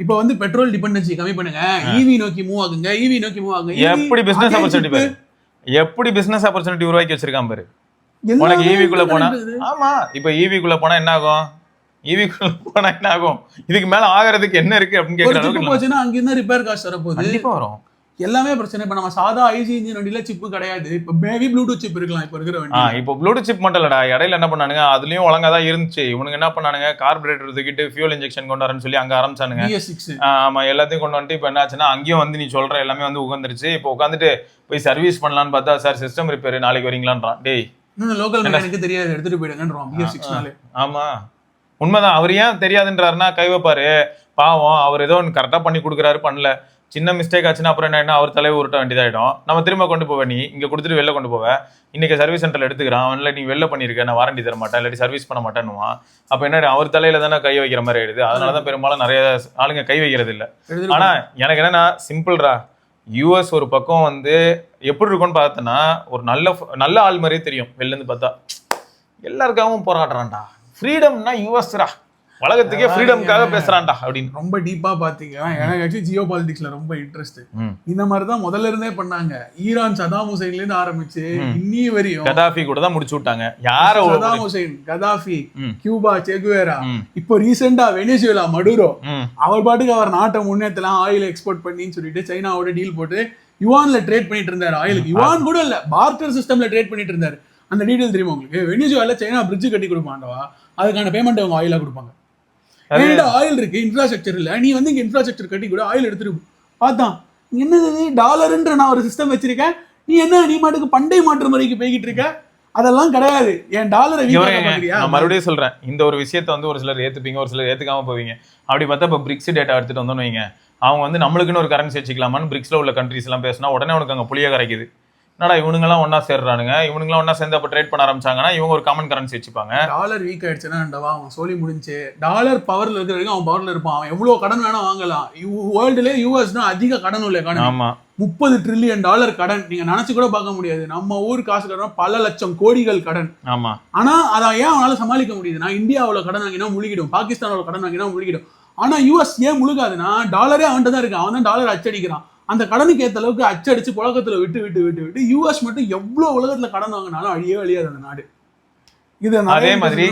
இப்ப வந்து பெட்ரோல் டிபெண்டன்சி கம்மி பண்ணுங்க, ஈவி நோக்கி மூவ் ஆகுங்க, ஈவி நோக்கி மூவ் ஆகுங்க. எப்படி பிசினஸ் ஆப்பர்ச்சுனிட்டி பாரு, எப்படி பிசினஸ் ஆப்பர்ச்சுனிட்டி உருவாக்கி வச்சிருக்கான் பாரு. உனக்கு ஈவிக்குள்ள போனா, ஆமா இப்ப ஈவிக்குள்ள போனா என்ன ஆகும்? ஈவிக்குள்ள போனா என்ன ஆகும்? இதுக்கு மேல ஆகிறதுக்கு என்ன இருக்கு அப்படின்னு கேக்குறாங்க. போச்சுன்னா அங்க இருந்து ரிப்பேர் காஸ்ட் வரப்போகுது. கண்டிப்பா வரும். எல்லாமே பிரச்சனை. இப்ப நம்ம சாதா ஐசி இன்ஜின் வண்டியில சிப்பு கிடையாது. இப்ப மேபி ப்ளூடூத் சிப் இருக்கலாம் இப்ப இருக்கிற வண்டி. இப்போ ப்ளூடூத் சிப் மட்டும் இல்லடா, இடையில என்ன பண்ணானுங்க, அதுலயும் ஒழுங்கா தான் இருந்துச்சு. இவனுங்க என்ன பண்ணானுங்க, கார்பரேட்டர் தூக்கிட்டு ஃபியூல் இன்ஜெக்ஷன் கொண்டு வரேன்னு சொல்லி அங்க ஆரம்பிச்சானுங்க. ஆமா, எல்லாத்தையும் கொண்டு வந்துட்டு இப்ப என்ன ஆச்சுன்னா அங்கேயும் வந்து நீ சொல்ற எல்லாமே வந்து உட்காந்துருச்சு. இப்போ உட்காந்துட்டு போய் சர்வீஸ் பண்ணலான்னு பார்த்தா சார் சிஸ்டம் ரிப்பேர், நாளைக்கு வரீங்களான்றான். டேய் லோக்கல் மெக்கானிக்கு தெரியாது, எடுத்துட்டு போயிடுங்கன்றான் BS6. ஆமா உண்மைதான். அவர் ஏன் தெரியாதுன்றாருன்னா கை வைப்பாரு பாவம், அவர் ஏதோ கரெக்டா பண்ணி கொடுக்குறாரு, பண்ணல சின்ன மிஸ்டேக் ஆச்சுன்னா அப்புறம் என்ன அவர் தலையை உருட்ட வேண்டியதாயிடும். நம்ம திரும்ப கொண்டு போவேன், நீ இங்க கொடுத்துட்டு வெளில கொண்டு போவேன், இன்னைக்கு சர்வீஸ் சென்டர்ல எடுத்துக்கிறான், அவன்ல நீ வெளில பண்ணிருக்க, நான் வாரண்டி தர மாட்டேன், இல்லாட்டி சர்வீஸ் பண்ண மாட்டேன்னுவான். அப்ப என்ன அவர் தலையில தானே கை வைக்கிற மாதிரி ஆயிடுது. அதனாலதான் பெரும்பாலும் நிறைய ஆளுங்க கை வைக்கிறது இல்ல. ஆனா எனக்கு என்னன்னா சிம்பிள்ரா, யூஎஸ் ஒரு பக்கம் வந்து எப்படி இருக்கும்னு பார்த்தோன்னா ஒரு நல்ல ஆள் மாதிரியே தெரியும் வெளில இருந்து பார்த்தா. எல்லாருக்காகவும் போராடுறான்டா, ஃப்ரீடம்னா யூஎஸ்ரா, உலகத்துக்கே ஃப்ரீடம்காக பேசுறான்டா அப்படின்னு. ரொம்ப டீப்பா பாத்தீங்கன்னா எனக்கு ஆக்சுவலி ஜியோ பாலிடிக்ஸ்ல ரொம்ப இன்ட்ரெஸ்ட். இந்த மாதிரிதான் முதல்ல இருந்தே பண்ணாங்க. ஈரான் சதாம் ஹுசைன்ல இருந்து ஆரம்பிச்சு இன்னி வரையும் கதாஃபி கூட தான் முடிச்சு விட்டாங்க. யார சதாம் ஹுசைன், கதாஃபி, கியூபா, செகுவேரா, இப்போ ரீசெண்டா வெனிசுவேலா மடுரோ, அவர் பாட்டுக்கு அவர் நாட்டை முன்னேற்றலாம் ஆயில் எக்ஸ்போர்ட் பண்ணின்னு சொல்லிட்டு சைனாவோட டீல் போட்டு யுவான்ல ட்ரேட் பண்ணிட்டு இருந்தாரு. ஆயிலுக்கு யுவான் கூட இல்ல, பார்ட்டர் சிஸ்டம்ல ட்ரேட் பண்ணிட்டு இருந்தாரு. அந்த டீடைல் தெரியுமா உங்களுக்கு? வெனிசுவேலா சைனா பிரிட்ஜ் கட்டி கொடுப்பாண்டவா, அதுக்கான பேமெண்ட் அவங்க ஆயிலா கொடுப்பாங்க. ஆயில் இருக்கு, இன்ஃப்ராஸ்ட்ரக்சர் இல்ல, நீ வந்து இங்க இன்ஃப்ராஸ்ட்ரக்சர் கட்டி கூட ஆயில் எடுத்துட்டு பார்த்தான். என்னது டாலர்ன்ற நான் ஒரு சிஸ்டம் வச்சிருக்கேன், நீ என்ன நீ மாட்டுக்கு பண்டை மாற்று முறைக்கு போய்கிட்டு இருக்க? அதெல்லாம் கிடையாது. என் டாலரை மறுபடியும் சொல்றேன், இந்த ஒரு விஷயத்த வந்து ஒரு சிலர் ஏத்துப்பீங்க, ஒரு சிலர் ஏத்துக்காம போவீங்க. அப்படி பார்த்தா இப்ப பிரிக்ஸ் டேட்டா எடுத்துட்டு வந்தோம்னு வைங்க, அவங்க வந்து நம்மளுக்குன்னு ஒரு கரன்சி வச்சுக்கலாமான்னு பிரிக்ஸ்ல உள்ள கண்ட்ரிஸ் எல்லாம் பேசினா உடனே உனக்கு அங்க புளிய கரைக்குது. என்னடா இவனுங்கெல்லாம் ஒன்னா சேர்றானுங்க, இவனுங்கெல்லாம் ஒன்னா சேர்ந்து அப்ப ட்ரேட் பண்ண ஆரம்பிச்சாங்கன்னா இவங்க ஒரு காமன் கரன்சி வச்சுப்பாங்க. டாலர் வீக் ஆயிடுச்சுன்னா அவன் சொல்லி முடிஞ்சு. டாலர் பவர்ல இருக்கிற வரைக்கும் அவன் பவர்ல இருப்பான். அவன் எவ்வளவு கடன் வேணா வாங்கலாம். வேர்ல்டுல யூஎஸ் தான் அதிக கடன் உள்ள எக்கானமி. ஆமா, $30 ட்ரில்லியன் கடன். நீங்க நினைச்சு கூட பார்க்க முடியாது. நம்ம ஊர் காசு கடன் பல லட்சம் கோடிகள் கடன். ஆமா, ஆனா அதான் ஏன் அவனால சமாளிக்க முடியுது? நான் இந்தியாவோட கடன் வாங்கினா முழுகிடும், பாகிஸ்தானோட கடன் வாங்கினா முழுகிடும். ஆனா யூஎஸ் ஏன் முழுகாதுன்னா டாலரே அவன்கிட்ட தான் இருக்கு, அவன் தான் டாலர் அச்சடிக்கிறான். அந்த கடனுக்கு ஏற்ற அளவுக்கு அச்சடிச்சு புழக்கத்துல விட்டு விட்டு விட்டு விட்டு யூஎஸ் மட்டும் எவ்வளவு உலகத்துல கடன் வாங்கினாலும் அழியாது அந்த நாடு. இது அதே மாதிரி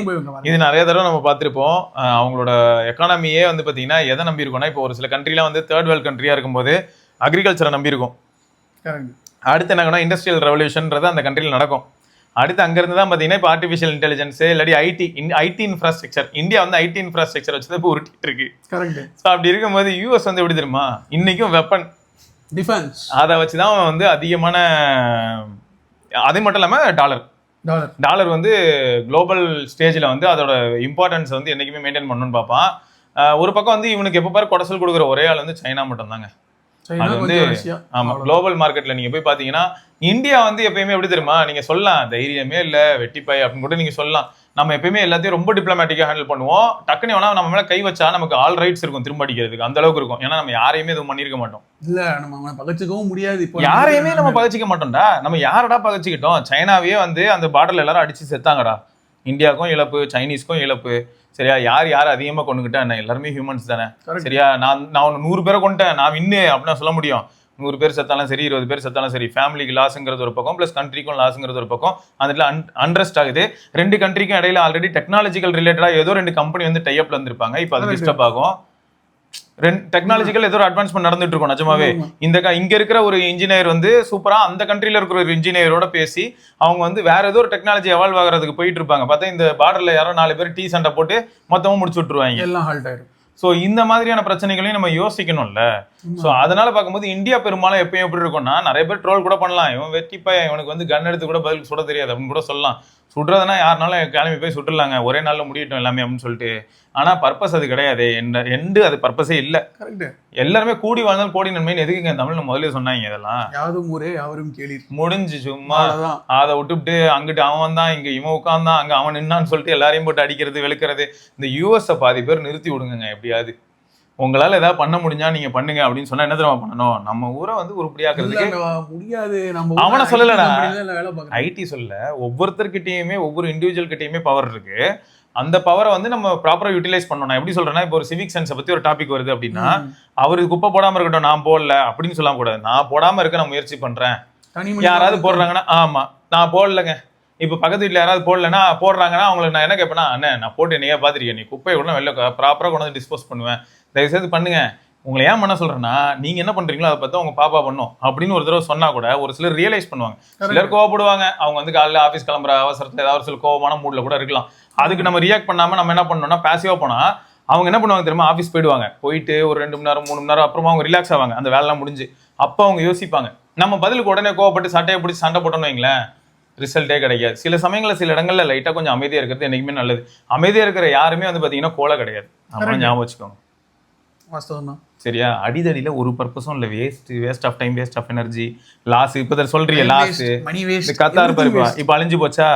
இது நிறைய தடவை நம்ம பார்த்திருப்போம். அவங்களோட எக்கானமியே வந்து பாத்தீங்கன்னா எதை நம்பி இருக்கோம்னா, இப்போ ஒரு சில கண்ட்ரிலாம் வந்து தேர்ட் வேர்ல்ட் கண்ட்ரியா இருக்கும்போது அக்ரிகல்ச்சரை நம்பி இருக்கும். அடுத்து என்ன இண்டஸ்ட்ரியல் ரெவல்யூஷன்ன்றது அந்த கண்ட்ரியில் நடக்கும். அடுத்து அங்கிருந்து தான் பாத்தீங்கன்னா இப்போ ஆர்டிஃபிஷியல் இன்டெலிஜென்ஸ் இல்லாட்டி ஐடி இன்ஃப்ராஸ்ட்ரக்சர். இந்தியா வந்து ஐடி இன்ஃப்ராஸ்ட்ரக்சர் வச்சு தான் இப்போ உருட்டிட்டு இருக்கு. ஸோ அப்படி இருக்கும்போது யூஎஸ் வந்து எப்படி தெரியுமா, இன்னைக்கும் வெப்பன் டிஃபென்ஸ் அதை வச்சுதான் அவன் வந்து அதிகமான, அது மட்டும் இல்லாம டாலர் வந்து குளோபல் ஸ்டேஜ்ல வந்து அதோட இம்பார்ட்டன்ஸ் வந்து என்னைக்குமே மெயின்டைன் பண்ணணும்னு பார்ப்பான். ஒரு பக்கம் வந்து இவனுக்கு எப்ப பாரு கொடசல் கொடுக்குற ஒரே ஆள் வந்து சைனா மட்டும் தாங்க. அது வந்து ஆமா, குளோபல் மார்க்கெட்ல நீங்க போய் பாத்தீங்கன்னா இந்தியா வந்து எப்பயுமே எப்படி தெரியுமா, நீங்க சொல்லலாம் தைரியமே இல்ல வெட்டிப்பாய் அப்படின்னு கூட நீங்க சொல்லலாம். நம்ம எப்பயுமே எல்லாத்தையும் ரொம்ப டிப்ளமேட்டிக்கா ஹேண்டில் பண்ணுவோம். டக்குனு வேணா நம்ம மேல கை வச்சா நமக்கு ஆல் ரைட்ஸ் இருக்கும் திரும்ப அடிக்கிறதுக்கு, அந்த அளவுக்கு இருக்கும். ஏன்னா நம்ம யாரையுமே எதுவும் பண்ணிருக்க மாட்டோம். இல்ல நம்ம பகச்சிக்கவும் முடியாது. இப்போ யாரையுமே நம்ம பகச்சிக்க மாட்டோம்டா. நம்ம யாரடா பகச்சிக்கிட்டோம்? சைனாவே வந்து அந்த பார்டர்ல எல்லாரும் அடிச்சு செத்தாங்கடா. இந்தியாவுக்கும் இழப்பு, சைனீஸ்க்கும் இழப்பு. சரியா, யார் அதிகமா கொண்டுகிட்டா என்ன, எல்லாருமே ஹியூமன்ஸ் தானே. சரியா, நான் 100 பேரை கொண்டுட்டேன் நான் வின்னு அப்படின்னா சொல்ல முடியும். 100 பேர் செத்தாலும் சரி, 20 பேர் செத்தாலும் சரி, ஃபேமிலிக்கு லாஸ்ங்கிறது ஒரு பக்கம், பிளஸ் கண்ட்ரிக்கும் லாஸ்ங்கிறது ஒரு பக்கம். அந்த அன்ரெஸ்ட் ஆகுது. 2 கண்ட்ரிக்கும் இடையில ஆல்ரெடி டெக்னாலஜிக்கல் ரிலேட்டடா ஏதோ 2 கம்பெனி வந்து டைப்ல வந்திருப்பாங்க. இப்போ அது டிஸ்டர்ப் ஆகும். டெக்னாலஜிக்கல் ஏதோ அட்வான்ஸ்மெண்ட் நடந்துட்டு இருக்கும் நிஜமாவே. இங்க இருக்கிற ஒரு இன்ஜினியர் வந்து சூப்பரா அந்த கண்ட்ரில இருக்கிற ஒரு இன்ஜினியரோட பேசி அவங்க வந்து வேற ஏதோ ஒரு டெக்னாலஜி எவால்வ் ஆகிறதுக்கு போயிட்டு இருப்பாங்க. பார்த்தா இந்த பார்டர்ல யாரோ 4 பேர் டீ சண்டை போட்டு மொத்தமும் முடிச்சு விட்டுருவாங்க, எல்லாம் ஹால்ட் ஆயிடும். ஸோ இந்த மாதிரியான பிரச்சனைகளையும் நம்ம யோசிக்கணும்ல. ஸோ அதனால பார்க்கும்போது இந்தியா பெரும்பாலும் எப்பயும் எப்படி இருக்கும்னா, நிறைய பேர் ட்ரோல் கூட பண்ணலாம், இவன் வெட்டிப்பா இவனுக்கு வந்து கன் எடுத்து கூட பதில் சுட தெரியாது அப்படின்னு கூட சொல்லலாம். சுடுறதுனா யாருனாலும் கிளம்பி போய் சுட்டுலாங்க, ஒரே நாள்ல முடியட்டும் எல்லாமே அப்படின்னு சொல்லிட்டு. ஆனா பர்பஸ் அது கிடையாது, எண்டு அது பர்பஸே இல்ல. எல்லாருமே கூடி வாழ்ந்தாலும் கோடி நன்மைன்னு எதுக்குங்க தமிழ்ல முதல்ல சொன்னாங்க? இதெல்லாம் யாரும் ஊரே யாரும் கேளி முடிஞ்சு சும்மா அதை விட்டுவிட்டு அங்கிட்டு அவன் தான் இங்க இவன் உட்கார்ந்தான் அங்க அவன் நின்னான்னு சொல்லிட்டு எல்லாரையும் போட்டு அடிக்கிறது வெளுக்கிறது. இந்த யூஎஸ் பாதி பேர் நிறுத்தி விடுங்க எப்படியாவது. உங்களால ஏதாவது பண்ண முடிஞ்சா நீங்க பண்ணுங்க அப்படின்னு சொன்னா என்ன தெரியுமா பண்ணணும்? நம்ம ஊரை வந்து உருப்படியாக்குறதுக்கு முடியாது. அவனை சொல்லலடா, ஐடி சொல்ல ஒவ்வொருத்தர்கிட்டயுமே ஒவ்வொரு இண்டிவிஜுவல் கிட்டயுமே பவர் இருக்கு. அந்த பவரை வந்து நம்ம ப்ராப்பரா யூட்டிலைஸ் பண்ணணும். எப்படி சொல்றேன்னா, இப்போ ஒரு சிவிக் சென்ஸை பத்தி ஒரு டாபிக் வருது அப்படின்னா, அவருக்கு குப்பை போடாம இருக்கட்டும், நான் போடல அப்படின்னு சொல்ல கூடாது. நான் போடாம இருக்க நான் முயற்சி பண்றேன். யாராவது போடுறாங்கன்னா ஆமா நான் போடலங்க, இப்ப பக்கத்து வீட்டுல யாராவது போடலன்னா போடுறாங்கன்னா அவங்களுக்கு நான் என்ன கேட்பேன்னா, அண்ணே நான் போட்டு என்னையா பாத்திருக்கேன், நீ குப்பையை கூட வெளில ப்ராப்பரா கொண்டு வந்து டிஸ்போஸ் பண்ணுவேன், தயவுசெய்து பண்ணுங்க. உங்களை ஏன் பண்ண சொல்றேன்னா, நீங்க என்ன பண்றீங்களோ அதை பார்த்து உங்க பாப்பா பண்ணும் அப்படின்னு ஒரு தடவை சொன்னா கூட ஒரு சிலர் ரியலைஸ் பண்ணுவாங்க. சிலர் கோவப்படுவாங்க. அவங்க வந்து காலையில ஆஃபீஸ் கிளம்புற அவசரத்துல ஏதாவது ஒரு சில கோவமான மூட்ல கூட இருக்கலாம். அதுக்கு நம்ம ரியாக்ட் பண்ணாம நம்ம என்ன பண்ணோம்னா, பாசிவா போனா அவங்க என்ன பண்ணுவாங்க தெரியுமா, ஆஃபீஸ் போயிடுவாங்க. போயிட்டு ஒரு 2 மணி நேரம் 3 மணி நேரம் அப்புறமா அவங்க ரிலாக்ஸ் ஆவாங்க, அந்த வேலைலாம் முடிஞ்சு. அப்ப அவங்க யோசிப்பாங்க. நம்ம பதிலுக்கு உடனே கோவப்பட்டு சட்டையை பிடிச்சி சண்டை போட்டோம்னு வைங்களேன், ரிசல்ட்டே கிடைக்காது. சில சமயங்களில் சில இடங்கள்ல லைட்டா கொஞ்சம் அமைதியா இருக்கிறது என்னைக்குமே நல்லது. அமைதியா இருக்கிற யாருமே வந்து பாத்தீங்கன்னா கோலை கிடையாது, அப்புறம் ஞாபகம் வச்சுக்கோங்க. வாஸ்தவம் தான். சரியா? அடிதடியில ஒரு பர்பஸும் இல்ல. Waste of time, waste of energy, loss. இப்ப சொல்றீங்க லாஸ், மணி வேஸ்ட், கத்தார் பாரு இப்ப அழிஞ்சு போச்சா,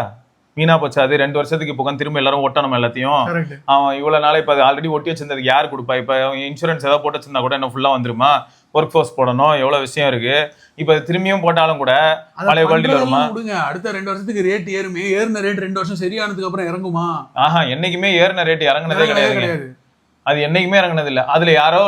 வீணா போச்சா? அது 2 வருஷத்துக்கு இப்போ திரும்ப எல்லாரும் ஒட்டணும் எல்லாத்தையும். அவன் இவ்வளவு நாளை இப்ப ஆல்ரெடி ஒட்டி வச்சிருந்ததுக்கு யார் கொடுப்பா? இப்ப இன்சூரன்ஸ் ஏதாவது போட்டு வச்சிருந்தா கூட என்ன ஃபுல்லா வந்துருமா? ஒர்க் ஃபோர்ஸ் போடணும், எவ்வளவு விஷயம் இருக்கு. இப்ப திரும்பியும் போட்டாலும் கூட பழைய குவாலிட்டில வருமா? அடுத்த 2 வருஷத்துக்கு ரேட் ஏறுமே. ஏறின ரேட் 2 வருஷம் சரியானதுக்கு அப்புறம் இறங்குமா? என்னைக்குமே ஏறின ரேட் இறங்குனதே கிடையாது. அது என்னைக்குமே இறங்குனது இல்ல. அதுல யாரோ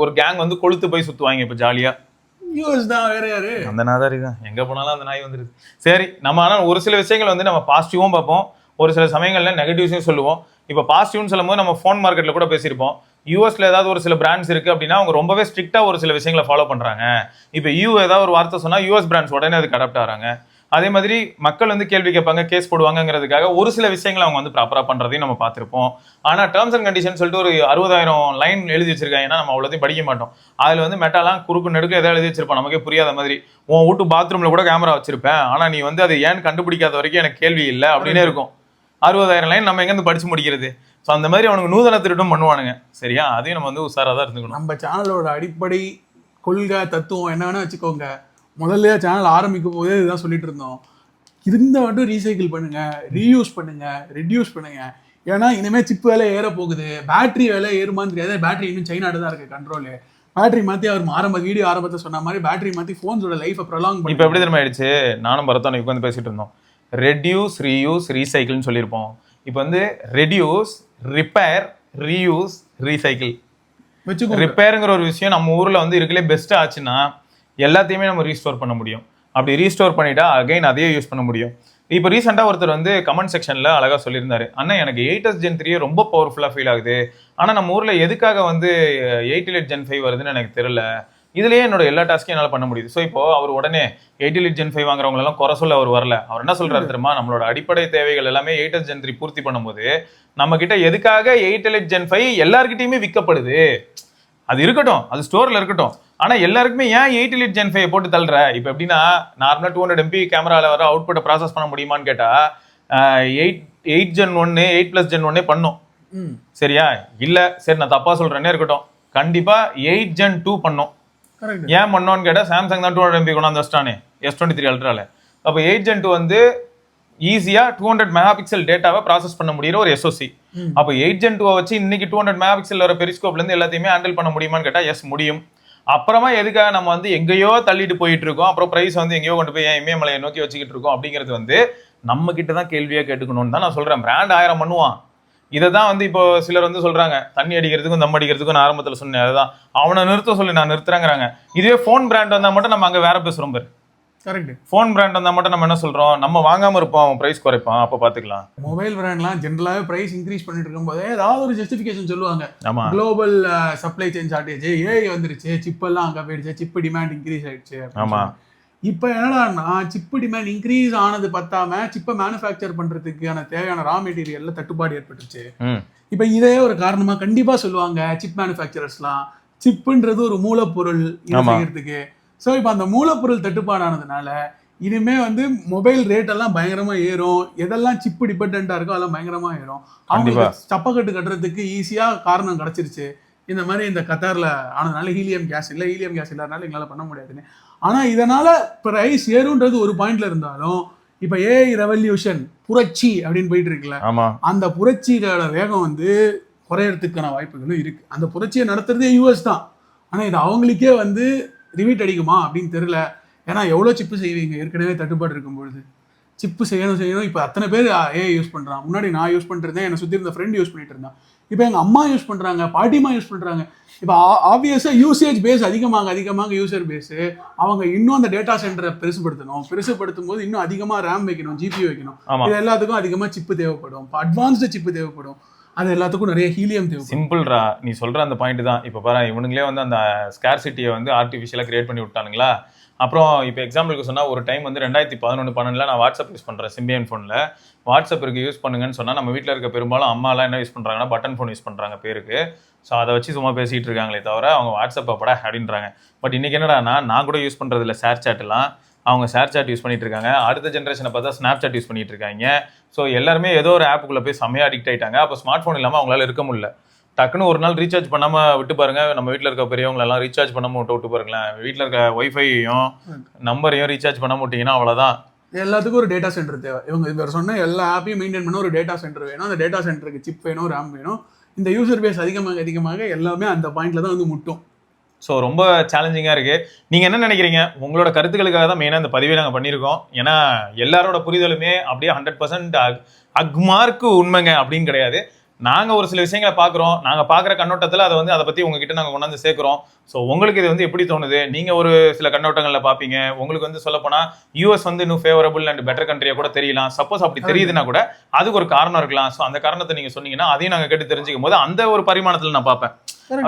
ஒரு கேங் வந்து கொளுத்து போய் சுத்துவாங்க இப்ப ஜாலியா. யூஎஸ் தான், வேற யாரு? அந்த நாதாரி தான், எங்க போனாலும் அந்த நாய் வந்துருது. சரி, நம்ம ஆனால் ஒரு சில விஷயங்கள் வந்து நம்ம பாசிட்டிவும் பார்ப்போம், ஒரு சில சமயங்கள்ல நெகட்டிவ்ஸையும் சொல்லுவோம். இப்போ பாசிட்டிவ்னு சொல்லும் போது நம்ம ஃபோன் மார்க்கெட்ல கூட பேசியிருப்போம். யூஎஸ்ல ஏதாவது ஒரு சில பிராண்ட்ஸ் இருக்கு அப்படின்னா அவங்க ரொம்பவே ஸ்ட்ரிக்டா ஒரு சில விஷயங்களை ஃபாலோ பண்றாங்க. இப்போ ஏதாவது ஒரு வார்த்தை சொன்னா யூஎஸ் பிராண்ட்ஸ் உடனே அதுக்கு அடாப்ட் ஆகிறாங்க. அதே மாதிரி மக்கள் வந்து கேள்வி கேட்பாங்க, கேஸ் போடுவாங்கிறதுக்காக ஒரு சில விஷயங்களை அவங்க வந்து ப்ராப்பரா பண்றதையும் நம்ம பார்த்திருப்போம். ஆனா டேர்ம்ஸ் அண்ட் கண்டிஷன் சொல்லிட்டு ஒரு 60,000 லைன் எழுதி வச்சிருக்காங்கன்னா நம்ம அவ்வளோத்தையும் படிக்க மாட்டோம். அதுல வந்து மெட்டாலாம் குறுக்கு நெடுக்க ஏதாவது எழுதி வச்சிருப்போம், நமக்கே புரியாத மாதிரி. உன் வீட்டு பாத்ரூம்ல கூட கேமரா வச்சிருப்பேன், ஆனா நீ வந்து அதை ஏன் கண்டுபிடிக்காத வரைக்கும் எனக்கு கேள்வி இல்லை அப்படின்னே இருக்கும். 60,000 லைன் நம்ம எங்க இருந்து படிச்சு முடிக்கிறது? ஸோ அந்த மாதிரி அவனுக்கு நூதன திருட்டும் பண்ணுவானுங்க. சரியா? அதையும் நம்ம வந்து உஷாரா தான் இருந்துக்கணும். நம்ம சேனலோட அடிப்படை கொள்கை தத்துவம் என்ன வேணா வச்சுக்கோங்க. முதல்ல சேனல் ஆரம்பிக்கும் போதே இதுதான் சொல்லிட்டு இருந்தோம். இருந்த மட்டும் ரீசைக்கிள் பண்ணுங்க, ரீயூஸ் பண்ணுங்க, ரெடியூஸ் பண்ணுங்க. ஏன்னா இனிமேல் சிப்பு வேலை ஏற போகுது. பேட்டரி வேலை ஏறுமான்னு தெரியாது. பேட்டரி இன்னும் சைனாட்ட தான் இருக்கு கண்ட்ரோலு. பேட்டரி மாற்றி அவர் வீடியோ ஆரம்பத்தை சொன்ன மாதிரி பேட்டரி மாற்றி ஃபோன்ஸோட லைஃபை ப்ரொலாங் பண்ணி. இப்போ எப்படி தெரியுமா ஆயிடுச்சு? நானும் பரத்தான் இப்போ வந்து பேசிட்டு இருந்தோம். ரெடியூஸ், ரீயூஸ், ரீசைக்கிள்னு சொல்லியிருப்போம். இப்போ வந்து ரெடியூஸ், ரிப்பேர், ரீயூஸ், ரீசைக்கிள். ரிப்பேருங்கிற ஒரு விஷயம் நம்ம ஊர்ல வந்து இருக்கலே பெஸ்ட் ஆச்சுன்னா எல்லாத்தையுமே நம்ம ரீஸ்டோர் பண்ண முடியும். அப்படி ரீஸ்டோர் பண்ணிட்டா அகைன் அதையே யூஸ் பண்ண முடியும். இப்போ ரீசெண்டாக ஒருத்தர் வந்து கமெண்ட் செக்ஷன்ல அழகா சொல்லியிருந்தாரு, அண்ணா எனக்கு 8s Gen 3 ரொம்ப பவர்ஃபுல்லாக ஃபீல் ஆகுது, ஆனால் நம்ம ஊர்ல எதுக்காக வந்து 8 Gen 5 வருதுன்னு எனக்கு தெரியல, இதுலயே என்னோட எல்லா டாஸ்கையும் என்னால் பண்ண முடியுது. ஸோ இப்போ அவர் உடனே 8 Gen 5 வாங்குறவங்க எல்லாம் குறை சொல்ல அவர் வரல. அவர் என்ன சொல்றாரு தெரியுமா? நம்மளோட அடிப்படை தேவைகள் எல்லாமே 8s Gen 3 பூர்த்தி பண்ணும்போது நம்ம கிட்ட எதுக்காக 8 Gen 5 எல்லார்கிட்டயுமே விற்கப்படுது? அது இருக்கட்டும், அது ஸ்டோர்ல இருக்கட்டும், ஆனா எல்லாருக்குமே ஏன் 8 Gen 5 போட்டு தள்ளுற? இப்ப எப்படின்னா நார்மலா 200 MP கேமரால வர அவுட்புட்டை ப்ராசஸ் பண்ண முடியுமான்னு கேட்டா 8 Gen 1 8+ Gen 1 பண்ணும். சரியா? இல்ல சரி நான் தப்பா சொல்றேன்னே இருக்கட்டும், கண்டிப்பா 8 Gen 2 பண்ணும். ஏன் பண்ணோன்னு கேட்டா சாம்சங் தான் 200 MP கொண்டாந்து வச்சிட்டானே S23 அல்ட்ரால. அப்ப 8 Gen 2 வந்து ஈஸியா 200 மெகாபிக்சல் டேட்டாவை ப்ராசஸ் பண்ண முடியுற ஒரு SoC. அப்ப 8 Gen 2 வச்சு இன்னைக்கு 200 மெகாபிக்சல் வர பெரிஸ்கோப்ல இருந்து எல்லாத்தையுமே ஹேண்டில் பண்ண முடியுமான்னு கேட்டா எஸ் முடியும். அப்புறமா எதுக்காக நம்ம வந்து எங்கேயோ தள்ளிட்டு போயிட்டு இருக்கோம், அப்புறம் பிரைஸ் வந்து எங்கேயோ கொண்டு போய் இமயமலையை நோக்கி வச்சுக்கிட்டு இருக்கோம் அப்படிங்கிறது வந்து நம்ம கிட்ட தான் கேள்வியா கேட்டுக்கணும்னு தான் நான் சொல்றேன். பிராண்ட் 1000 பண்ணுவான். இதை தான் வந்து இப்போ சிலர் வந்து சொல்றாங்க, தண்ணி அடிக்கிறதுக்கும் தம் அடிக்கிறதுக்கும் நான் ஆரம்பத்தில் சொன்னேன். அதுதான் அவனை நிறுத்த சொல்லி நான் நிறுத்துறேங்கிறாங்க. இதுவே ஃபோன் பிராண்ட் வந்தா மட்டும் நம்ம அங்கே வேற பேசுறோம் பாரு. கரெக்ட். ஃபோன் பிராண்ட் வந்தா மட்டும் நம்ம என்ன சொல்றோம், நம்ம வாங்காம இருப்போம், பிரைஸ் குறைப்பான், அப்ப பாத்துக்கலாம். மொபைல் பிராண்ட்லாம் ஜென்ரலாவே பிரைஸ் இன்க்ரீஸ் பண்ணிட்டு இருக்கும்போது ஏதாவது ஒரு ஜஸ்டிஃபிகேஷன் சொல்லுவாங்க. Global supply chain shortage, AI வந்துருச்சு, சிப் எல்லாம் அங்க போயிடுச்சு, சிப் டிமாண்ட் இன்க்ரீஸ் ஆயிடுச்சு. ஆமா. இப்போ என்னடான்னா சிப்பு டிமாண்ட் இன்க்ரீஸ் ஆனது பத்தாம சிப்பை மேனுஃபேக்சர் பண்றதுக்கான தேவையான ரா மெட்டீரியல்ல தட்டுப்பாடு ஏற்பட்டுச்சு. இப்போ இதே ஒரு காரணமா கண்டிப்பா சொல்லுவாங்க சிப் மேனுஃபேக்சரர்ஸ்லாம். சிப்புன்றது ஒரு மூலப்பொருள் செய்யறதுக்கு. ஸோ இப்போ அந்த மூலப்பொருள் தட்டுப்பாடானதுனால இனிமே வந்து மொபைல் ரேட் எல்லாம் பயங்கரமா ஏறும். எதெல்லாம் சிப்பு டிபெண்டா இருக்கோ அதெல்லாம் பயங்கரமா ஏறும். அவங்க சப்பக்கட்டு கட்டுறதுக்கு ஈஸியா காரணம் கிடைச்சிருச்சு. இந்த மாதிரி இந்த கத்தார்ல ஆனதுனால ஹீலியம் கேஸ் இல்லாதனால எங்களால பண்ண முடியாதுன்னு. ஆனா இதனால பிரைஸ் ஏறுன்றது ஒரு பாயிண்ட்ல இருந்தாலும் இப்ப ஏஐ ரெவல்யூஷன் புரட்சி அப்படின்னு போயிட்டு இருக்குல்ல, அந்த புரட்சியோட வேகம் வந்து குறையறதுக்கான வாய்ப்புகளும் இருக்கு. அந்த புரட்சியை நடத்துறதே யூஎஸ் தான். ஆனா இது அவங்களுக்கே வந்து ரிவீட் அடிக்குமா அப்படின்னு தெரியல. ஏன்னா எவ்வளோ சிப்பு செய்வீங்க, ஏற்கனவே தட்டுப்பாடு இருக்கும் பொழுது சிப்பு செய்யணும். இப்போ அத்தனை பேர் ஏஐ யூஸ் பண்ணுறான். முன்னாடி நான் யூஸ் பண்ணிருந்தேன், என்னை சுற்றி இருந்த ஃப்ரெண்ட் யூஸ் பண்ணிட்டு இருந்தான். இப்போ எங்கள் அம்மா யூஸ் பண்ணுறாங்க, பாட்டிமா யூஸ் பண்ணுறாங்க. இப்போ ஆப்வியஸாக யூசேஜ் பேஸ் அதிகமாக யூசர் பேஸு அவங்க இன்னும் அந்த டேட்டா சென்டரை பெருசுபடுத்தும் போது இன்னும் அதிகமாக ரேம் வைக்கணும், ஜிபி வைக்கணும். இது எல்லாத்துக்கும் அதிகமாக சிப்பு தேவைப்படும், அட்வான்ஸ்டு சிப்பு தேவைப்படும். அது எல்லாத்துக்கும் நிறைய ஹீலியம் தேவை. சிம்பிள்ரா, நீ சொல்ற அந்த பாயிண்ட் தான். இப்போ பாரு, இவனுங்களே வந்து அந்த ஸ்கேர்சிட்டியை வந்து ஆர்டிஃபிஷியலாக கிரியேட் பண்ணி விட்டானுங்களா. அப்புறம் இப்போ எக்ஸாம்பிளுக்கு சொன்னால் ஒரு டைம் வந்து 2011-12 நான் வாட்ஸ்அப் யூஸ் பண்ணுறேன். சிம்பியன் ஃபோனில் வாட்ஸ்அப் இருக்குது, யூஸ் பண்ணுங்கன்னு சொன்னால் நம்ம வீட்டில் இருக்க பெரும்பாலும் அம்மாலாம் என்ன யூஸ் பண்ணுறாங்கன்னா பட்டன் ஃபோன் யூஸ் பண்ணுறாங்க பேருக்கு. ஸோ அதை வச்சு சும்மா பேசிகிட்டு இருக்காங்களே தவிர அவங்க வாட்ஸ்அப்பை பட அப்படின்றாங்க. பட் இன்றைக்கி என்னடானா நான் கூட யூஸ் பண்ணுறது இல்லை ஷேர் சாட்லாம், அவங்க ஷேர் சாட் யூஸ் பண்ணிட்டு இருக்காங்க. அடுத்த ஜென்ரேஷனை பார்த்தா ஸ்னாப் சாட் யூஸ் பண்ணிட்டு இருக்காங்க. ஸோ எல்லாருமே ஏதோ ஒரு ஆப்புக்குள்ளே போய் செம்மையாக அடிக்ட் ஆகிட்டாங்க. அப்போ ஸ்மார்ட் ஃபோன் இல்லாமல் அவங்களால இருக்க முடியல. டக்குன்னு ஒரு நாள் ரீசார்ஜ் பண்ணாம விட்டு பாருங்க. நம்ம வீட்டில் இருக்க பெரியவங்க எல்லாம் ரீசார்ஜ் பண்ணாம விட்டு பாருங்களேன். வீட்டில் இருக்க ஒய்ஃபையும் நம்பரையும் ரீசார்ஜ் பண்ண விட்டீங்கன்னா அவ்வளவுதான். எல்லாத்துக்கும் ஒரு டேட்டா சென்டர் தேவை. இவங்க சொன்ன எல்லா ஆப்பையும் மெயின்டைன் பண்ண ஒரு டேட்டா சென்டர் வேணும். அந்த டேட்டா சென்டருக்கு சிப் வேணும், ரேம் வேணும். இந்த யூசர் பேஸ் அதிகமாக எல்லாமே அந்த பாயிண்ட்ல தான் வந்து முட்டும். ஸோ ரொம்ப சேலஞ்சிங்காக இருக்குது. நீங்கள் என்ன நினைக்கிறீங்க? உங்களோட கருத்துக்களுக்காக தான் மெயினாக இந்த பதிவை நாங்கள் பண்ணியிருக்கோம். ஏன்னா எல்லாரோட புரிதலுமே அப்படியே 100% அக்மார்க்கு உண்மைங்க அப்படின்னு கிடையாது. நாங்கள் ஒரு சில விஷயங்களை பார்க்குறோம். நாங்கள் பார்க்குற கண்ணோட்டத்தில் அதை வந்து அதை பற்றி உங்ககிட்ட நாங்கள் கொண்டாந்து சேர்க்குறோம். ஸோ உங்களுக்கு இது வந்து எப்படி தோணுது? நீங்கள் ஒரு சில கண்ணோட்டங்களில் பார்ப்பீங்க. உங்களுக்கு வந்து சொல்லப்போனால் யூஎஸ் வந்து இன்னும் ஃபேவரபிள் அண்ட் பெட்டர் கண்ட்ரியாக கூட தெரியலாம். சப்போஸ் அப்படி தெரியுதுன்னா கூட அதுக்கு ஒரு காரணம் இருக்கலாம். ஸோ அந்த காரணத்தை நீங்கள் சொன்னீங்கன்னா அதையும் நாங்கள் கேட்டு தெரிஞ்சுக்கும் போது அந்த ஒரு பரிமாணத்தில் நான் பார்ப்பேன்.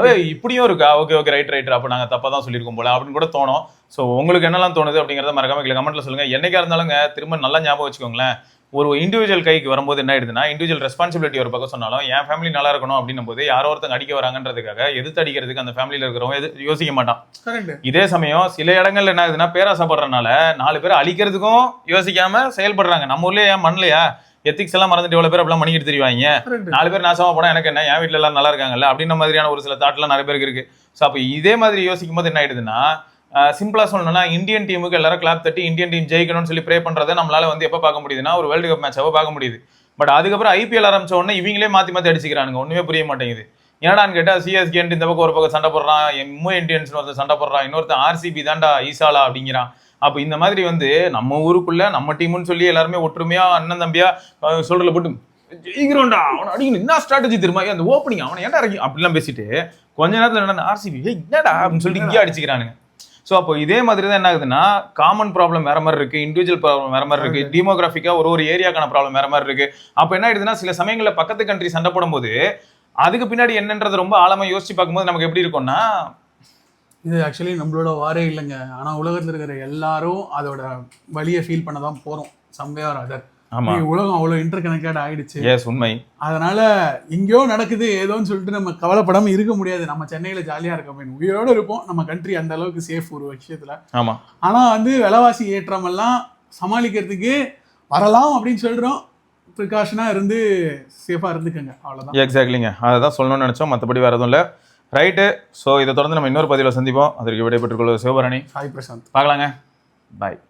அதே இப்படியும் இருக்கா, ஓகே ரைட் அப்போ நாங்கள் தப்பாக தான் சொல்லியிருக்கோம் போல அப்படின்னு கூட தோணும். ஸோ உங்களுக்கு என்னெல்லாம் தோணுது அப்படிங்கிறத மறக்காம கமெண்ட்ல சொல்லுங்க. என்னைக்கா இருந்தாலுங்க திரும்ப நல்லா ஞாபகம் வச்சுக்கோங்களேன். ஒரு இண்டிவிஜுவல் கைக்கு வரும்போது என்ன ஆயிடுதுன்னா, இண்டிவிஜுவல் ரெஸ்பான்சிபிலிட்டி ஒரு பக்கம் சொன்னாலும் என் ஃபேமிலி நல்லா இருக்கணும் அப்படின்னும் போது யாரோ ஒருத்தங்க அடிக்க வராங்கன்றதுக்காக எதிர்த்து அடிக்கிறதுக்கு அந்த ஃபேமிலியில் இருக்கிறவங்க யோசிக்க மாட்டான். இதே சமயம் சில இடங்கள்ல என்ன ஆகுதுன்னா, பேராசைப்படுறதுனால 4 பேர் அழிக்கிறதுக்கும் யோசிக்காம செயல்படுறாங்க. நம்ம ஊர்லயே ஏன் மண்லையா எத்திக்ஸ் எல்லாம் மறந்துட்டு எவ்வளவு பேர் அப்படிலாம் பண்ணிக்கிட்டு தெரிவாங்க. 4 பேர் நாசமா போனா எனக்கு என்ன, என் வீட்டுல எல்லாம் நல்லா இருக்காங்கல்ல அப்படின்ற மாதிரியான ஒரு சில தாட்லாம் நிறைய பேருக்கு இருக்கு. ஸோ அப்போ இதே மாதிரி யோசிக்கும் போது என்ன ஆயிடுதுன்னா, சிம்பிளா சொல்லணும்னா இந்தியன் டீமுக்கு எல்லாரும் கிளாப் தட்டி இந்தியன் டீம் ஜெயிக்கணும்னு சொல்லி ப்ரே பண்றதை நம்மளால வந்து எப்ப பார்க்க முடியுதுன்னா, ஒரு வேர்ல்டு கப் மேட்சாவோ பார்க்க முடியுது. பட் அதுக்கப்புறம் ஐபிஎல் ஆரம்பிச்ச உடனே இவங்களே மாத்தி அடிச்சுக்கிறானுங்க. ஒண்ணுமே புரிய மாட்டேங்குது. ஏன்னான்னு கேட்டா சிஎஸ்கே இந்த பக்கம் ஒரு பக்கம் சண்டை போடுறான், மும்பை இந்தியன்ஸ் ஒருத்தர் சண்டை போடுறான், இன்னொருத்தர் ஆர்சிபி தாண்டா ஈசாலா அப்படிங்கிறான். அப்ப இந்த மாதிரி வந்து நம்ம ஊருக்குள்ள நம்ம டீம்னு சொல்லி எல்லாருமே ஒற்றுமையா அண்ணன் தம்பியா சொல்றல போட்டு ஜெயிக்கிறோம்டா அவன் அடிக்கணும், என்ன ஸ்ட்ராட்டஜி தெரியுமா, அந்த ஓப்பனிங் அவனை ஏன்டா இறக்கி அப்படிலாம் பேசிட்டு கொஞ்ச நேரத்துல என்ன ஆர்சிபி என்னடா அப்படின்னு சொல்லிட்டு இங்கே அடிச்சுக்கிறானுங்க. ஸோ அப்போ இதே மாதிரி தான் என்ன ஆகுதுன்னா, காமன் ப்ராப்ளம் வேற மாதிரி இருக்கு, இண்டிவிஜுவல் ப்ராப்ளம் வேற மாதிரி இருக்கு, டெமோகிராஃபிக்கா ஒரு ஏரியாக்கான ப்ராப்ளம் வேற மாதிரி இருக்கு. அப்போ என்ன ஆயிடுதுன்னா, சில சமயங்களில் பக்கத்து கண்ட்ரி சண்டை போடும்போது அதுக்கு பின்னாடி என்னன்றது ரொம்ப ஆழமா யோசிச்சு பார்க்கும்போது நமக்கு எப்படி இருக்கும்னா, இது ஆக்சுவலி நம்மளோட வாரே இல்லைங்க. ஆனா உலகத்துல இருக்கிற எல்லாரும் அதோட வலியை ஃபீல் பண்ண தான் போறோம். Someway or other. உலகம் அவ்வளவு இன்டர் கனெக்டட் ஆயிடுச்சு. உண்மை. அதனால எங்கேயோ நடக்குது ஏதோன்னு சொல்லிட்டு நம்ம கவலைப்படாம இருக்க முடியாது. நம்ம சென்னையில ஜாலியா இருக்க உயிரோட இருப்போம். நம்ம கண்ட்ரி அந்த அளவுக்கு சேஃப் ஒரு விஷயத்துல. ஆனா வந்து விலைவாசி ஏற்றம் எல்லாம் சமாளிக்கிறதுக்கு வரலாம் அப்படின்னு சொல்றோம். ப்ரிகாஷனா இருந்து சேஃபா இருந்துக்கங்க, அவ்வளவுதான். எக்ஸாக்ட்லிங்க, அதான் சொல்லணும்னு நினைச்சோம். மற்றபடி வேற எதுவும் இல்லை. ரைட்டு. ஸோ இதை தொடர்ந்து நம்ம இன்னொரு பதிவில் சந்திப்போம். அதற்கு விடைபெற்றுக் கொள்வது சிவபரணி, சாய் பிரசாந்த். பார்க்கலாங்க. பாய்.